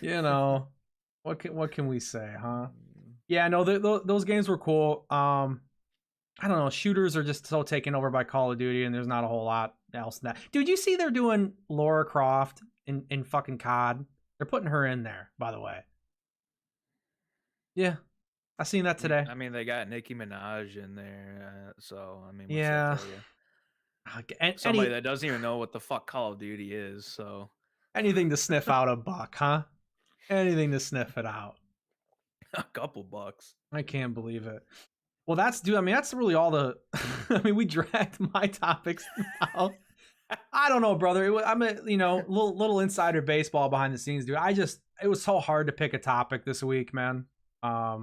you know, what can we say, huh? Yeah, no, those games were cool. I don't know, shooters are just so taken over by Call of Duty, and there's not a whole lot else in that. Dude, you see they're doing Laura Croft in fucking COD? They're putting her in there, by the way. Yeah, I seen that today. I mean, they got Nicki Minaj in there, so I mean, what's that Yeah. tell you? Somebody Any that doesn't even know what the fuck Call of Duty is, so anything to sniff out a buck, huh? Anything to sniff it out. a couple bucks. I can't believe it. Well, that's dude. I mean, that's really all the. I mean, we dragged my topics out. I don't know, brother. I'm a little insider baseball behind the scenes, dude. It was so hard to pick a topic this week, man. I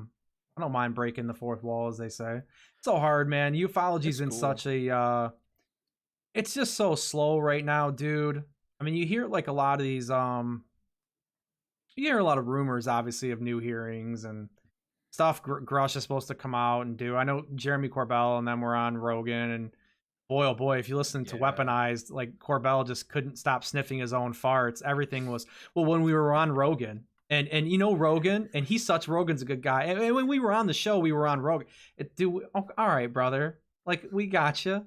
don't mind breaking the fourth wall, as they say. It's so hard, man. Ufology's It's in cool. such a. It's just so slow right now, dude. I mean, you hear like a lot of these. You hear a lot of rumors, obviously, of new hearings and stuff Grush is supposed to come out and do. I know Jeremy Corbell and them were on Rogan, and boy, oh boy, if you listen to Yeah. Weaponized, like Corbell just couldn't stop sniffing his own farts. Everything was well when we were on Rogan. And you know Rogan, and Rogan's a good guy. And when we were on the show, we were on Rogan. All right, brother. Like we got you.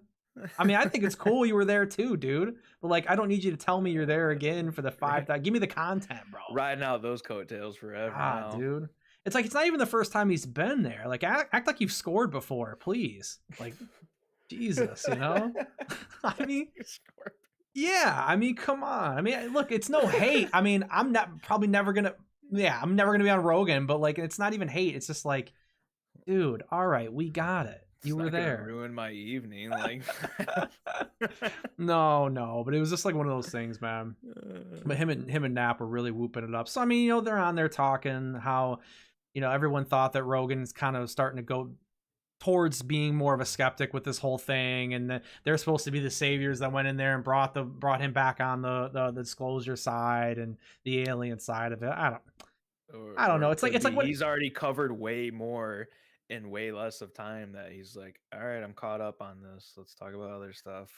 I mean, I think it's cool you were there too, dude. But like, I don't need you to tell me you're there again for the five. Give me the content, bro. Riding out those coattails forever God, now. dude. It's like it's not even the first time he's been there. Like act like you've scored before, please. Like Jesus, you know? I mean, yeah, I mean, come on. I mean, look, it's no hate. I mean, I'm not probably never gonna I'm never gonna be on Rogan, but like it's not even hate. It's just like, dude, all right, we got it. It's You were not gonna there. ruin my evening, like. No, but it was just like one of those things, man. But him and Knapp were really whooping it up. So I mean, they're on there talking how, everyone thought that Rogan's kind of starting to go towards being more of a skeptic with this whole thing, and that they're supposed to be the saviors that went in there and brought him back on the disclosure side and the alien side of it. I don't Or know. it It's like could be what. he's already covered way more in way less of time that he's like, all right, I'm caught up on this. Let's talk about other stuff.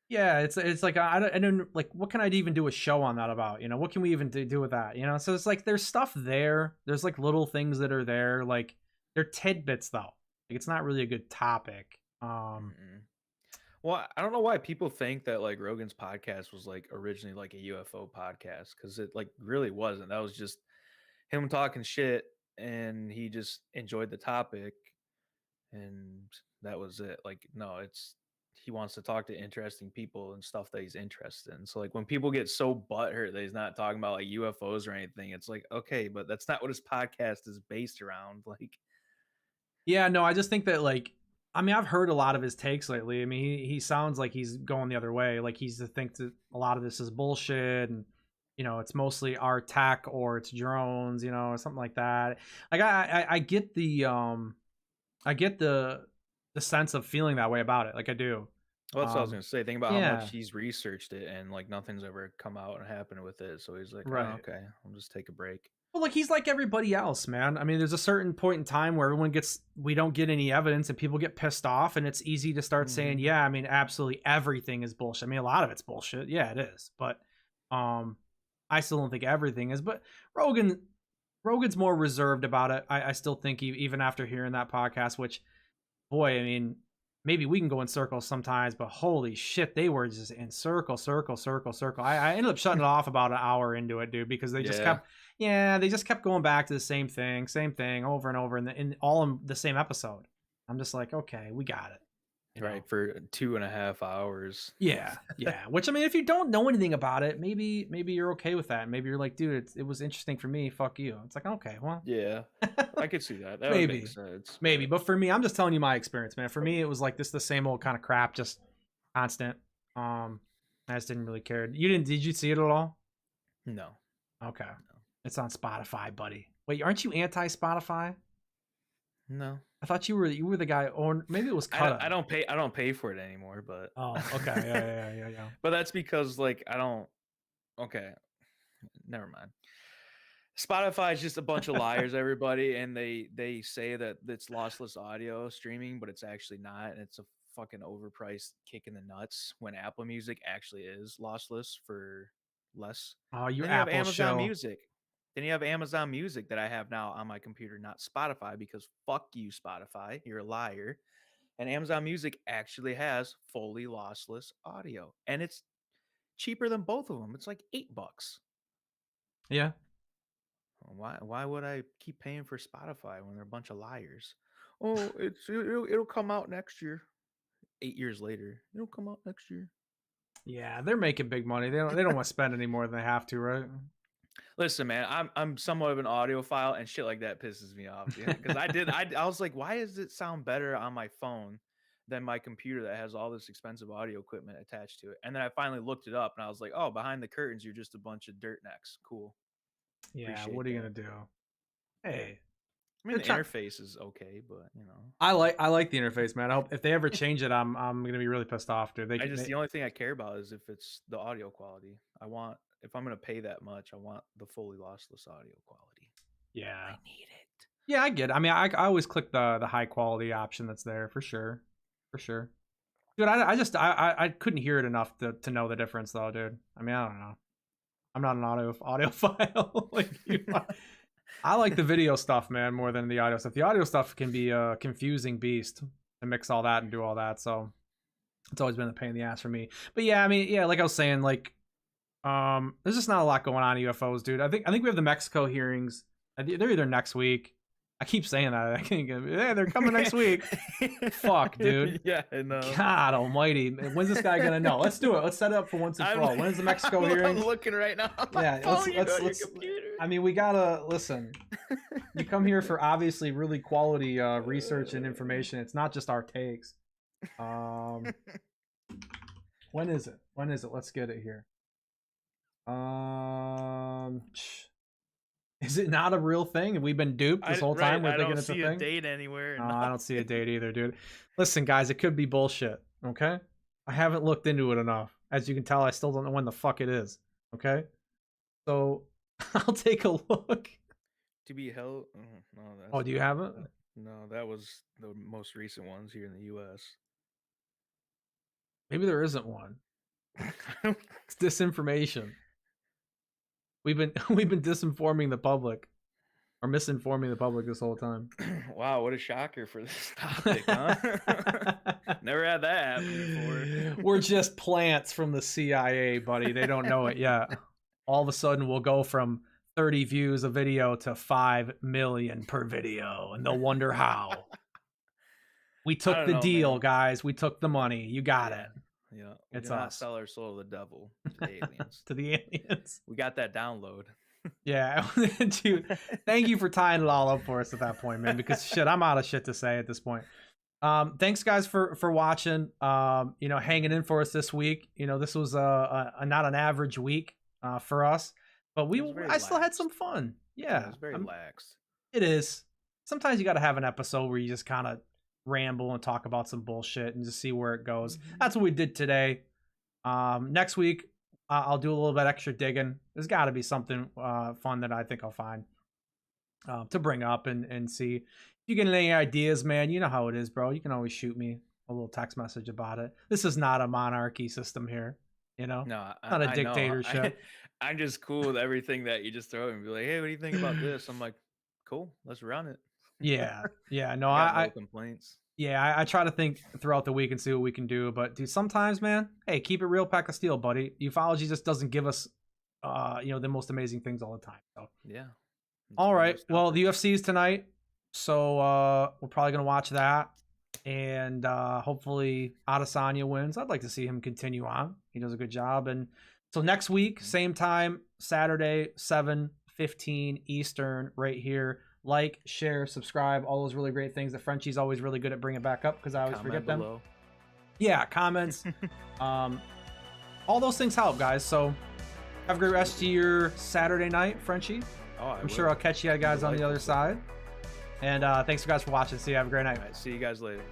Yeah, it's like I don't like what can I even do a show on that about? What can we even do with that? So it's like there's stuff there. There's like little things that are there. Like they're tidbits though. Like it's not really a good topic. Mm-mm. Well, I don't know why people think that like Rogan's podcast was like originally like a UFO podcast because it like really wasn't. That was just him talking shit and he just enjoyed the topic and that was it. Like, no, it's he wants to talk to interesting people and stuff that he's interested in. So like when people get so butthurt that he's not talking about like UFOs or anything, it's like, okay, but that's not what his podcast is based around. Like, Yeah, no, I just think that like I mean I've heard a lot of his takes lately. I mean he sounds like he's going the other way. Like he's to think that a lot of this is bullshit and it's mostly our tech or it's drones, or something like that. Like I get I get the sense of feeling that way about it. Like I do. well, that's what I was gonna say. Think about how much Yeah, he's researched it and like nothing's ever come out and happened with it. So he's like, oh, right. okay, I'll just take a break. Well, like he's like everybody else, man. I mean, there's a certain point in time where we don't get any evidence and people get pissed off, and it's easy to start saying, Mm-hmm. yeah, I mean, absolutely everything is bullshit. I mean, a lot of it's bullshit. Yeah, it is. But um I still don't think everything is. But Rogan Rogan's more reserved about it. I still think even after hearing that podcast, which boy, I mean, maybe we can go in circles sometimes, but holy shit, they were just in circle, circle, circle, circle. I ended up shutting it off about an hour into it, dude, because Yeah. they just kept going back to the same thing over and over in all in the same episode. I'm just like, okay, we got it. You know? Right, for 2.5 hours. Yeah, yeah. Which I mean, if you don't know anything about it, maybe you're okay with that. Maybe you're like, dude, it was interesting for me. Fuck you. It's like, okay, well, Yeah, I could see that. That would make maybe, sense, maybe. But for me, I'm just telling you my experience, man. For me, it was like this the same old kind of crap, just constant. I just didn't really care. You didn't? Did you see it at all? no, Okay, no, it's on Spotify, buddy. Wait, aren't you anti Spotify? no. I thought you were the guy, or maybe it was I Cutta. don't pay. I don't pay for it anymore, but Oh, okay, yeah. but that's because like I don't. Okay, never mind. Spotify is just a bunch of liars, everybody, and they say that it's lossless audio streaming, but it's actually not, and it's a fucking overpriced kick in the nuts when Apple Music actually is lossless for less. Oh, you Then you have Apple Amazon show. Music. Then you have Amazon Music that I have now on my computer, not Spotify, because fuck you, Spotify. You're a liar. And Amazon Music actually has fully lossless audio, and it's cheaper than both of them. It's like $8. Yeah. Why would I keep paying for Spotify when they're a bunch of liars? Oh, it'll come out next year. 8 years later, it'll come out next year. Yeah, they're making big money. They don't want to spend any more than they have to, right? Listen, man, I'm somewhat of an audiophile, and shit like that pisses me off. Because I was like, why does it sound better on my phone than my computer that has all this expensive audio equipment attached to it? And then I finally looked it up, and I was like, oh, behind the curtains, you're just a bunch of dirt necks. Cool, Yeah, appreciate what are you that. gonna do? Hey, I mean, they're the try- interface is okay, but I like the interface, man. I hope if they ever change it, I'm gonna be really pissed off, dude. the only thing I care about is if it's the audio quality. If I'm gonna pay that much, I want the fully lossless audio quality. Yeah, I need it. yeah, I get it. I mean, I always click the high quality option that's there for sure, for sure. Dude, I couldn't hear it enough to know the difference though, dude. I mean, I don't know. I'm not an audiophile like you are. I like the video stuff, man, more than the audio stuff. The audio stuff can be a confusing beast to mix all that and do all that. So it's always been a pain in the ass for me. But yeah, I mean, yeah, like I was saying, like, there's just not a lot going on in UFOs, dude. I think we have the Mexico hearings. They're either next week. I keep saying that. I think, yeah, they're coming next week. Fuck, dude. Yeah, I know. God almighty. When's this guy gonna know? Let's do it. Let's set it up for once and for all. When's the Mexico hearing? I'm looking right now. Yeah, let's I mean, we gotta listen. You come here for obviously really quality research and information. It's not just our takes. When is it? Let's get it here. Is it not a real thing? Have we been duped this whole time? We're thinking it's a thing. I don't see a date anywhere. No, I don't see a date either, dude. Listen, guys, it could be bullshit. Okay, I haven't looked into it enough. As you can tell, I still don't know when the fuck it is. Okay, so I'll take a look. To be held? No. Oh, do you have it? No, that was the most recent ones here in the U.S. Maybe there isn't one. It's disinformation. We've been disinforming the public, or misinforming the public this whole time. Wow, what a shocker for this topic, huh? Never had that happen before. We're just plants from the CIA, buddy. They don't know it yet. All of a sudden, we'll go from 30 views a video to 5 million per video, and they'll wonder how. We took the deal, man. Guys. We took the money. You got it. Yeah, it's us. Not sell our soul to the devil, to the aliens. To the aliens. We got that download. Yeah, dude. Thank you for tying it all up for us at that point, man. Because shit, I'm out of shit to say at this point. Thanks, guys, for watching. Hanging in for us this week. This was a not an average week for us, but I still had some fun. Yeah, it was very lax. It is. Sometimes you got to have an episode where you just kind of ramble and talk about some bullshit and just see where it goes. That's what we did today. Next week I'll do a little bit extra digging. There's got to be something fun that I think I'll find to bring up and see. If you get any ideas, man, you know how it is, bro. You can always shoot me a little text message about it. This is not a monarchy system here, No, not a dictatorship. I'm just cool with everything that you just throw at me and be like, hey, what do you think about this? I'm like, cool, let's run it. Yeah. No, no complaints. Yeah, I try to think throughout the week and see what we can do. But dude, sometimes, man, hey, keep it real, pack of steel, buddy. Ufology just doesn't give us, the most amazing things all the time. So yeah. All right. Well, the UFC is tonight, so we're probably gonna watch that, and hopefully Adesanya wins. I'd like to see him continue on. He does a good job. And so next week, same time, Saturday, 7:15 Eastern, right here. Like, share, subscribe, all those really great things that Frenchie's always really good at bringing back up because I always forget them. Yeah, comments. All those things help, guys. So have a great rest of your Saturday night, Frenchie. I'm sure I'll catch you guys on the other side. And thanks, guys, for watching. See you. Have a great night. All right, see you guys later.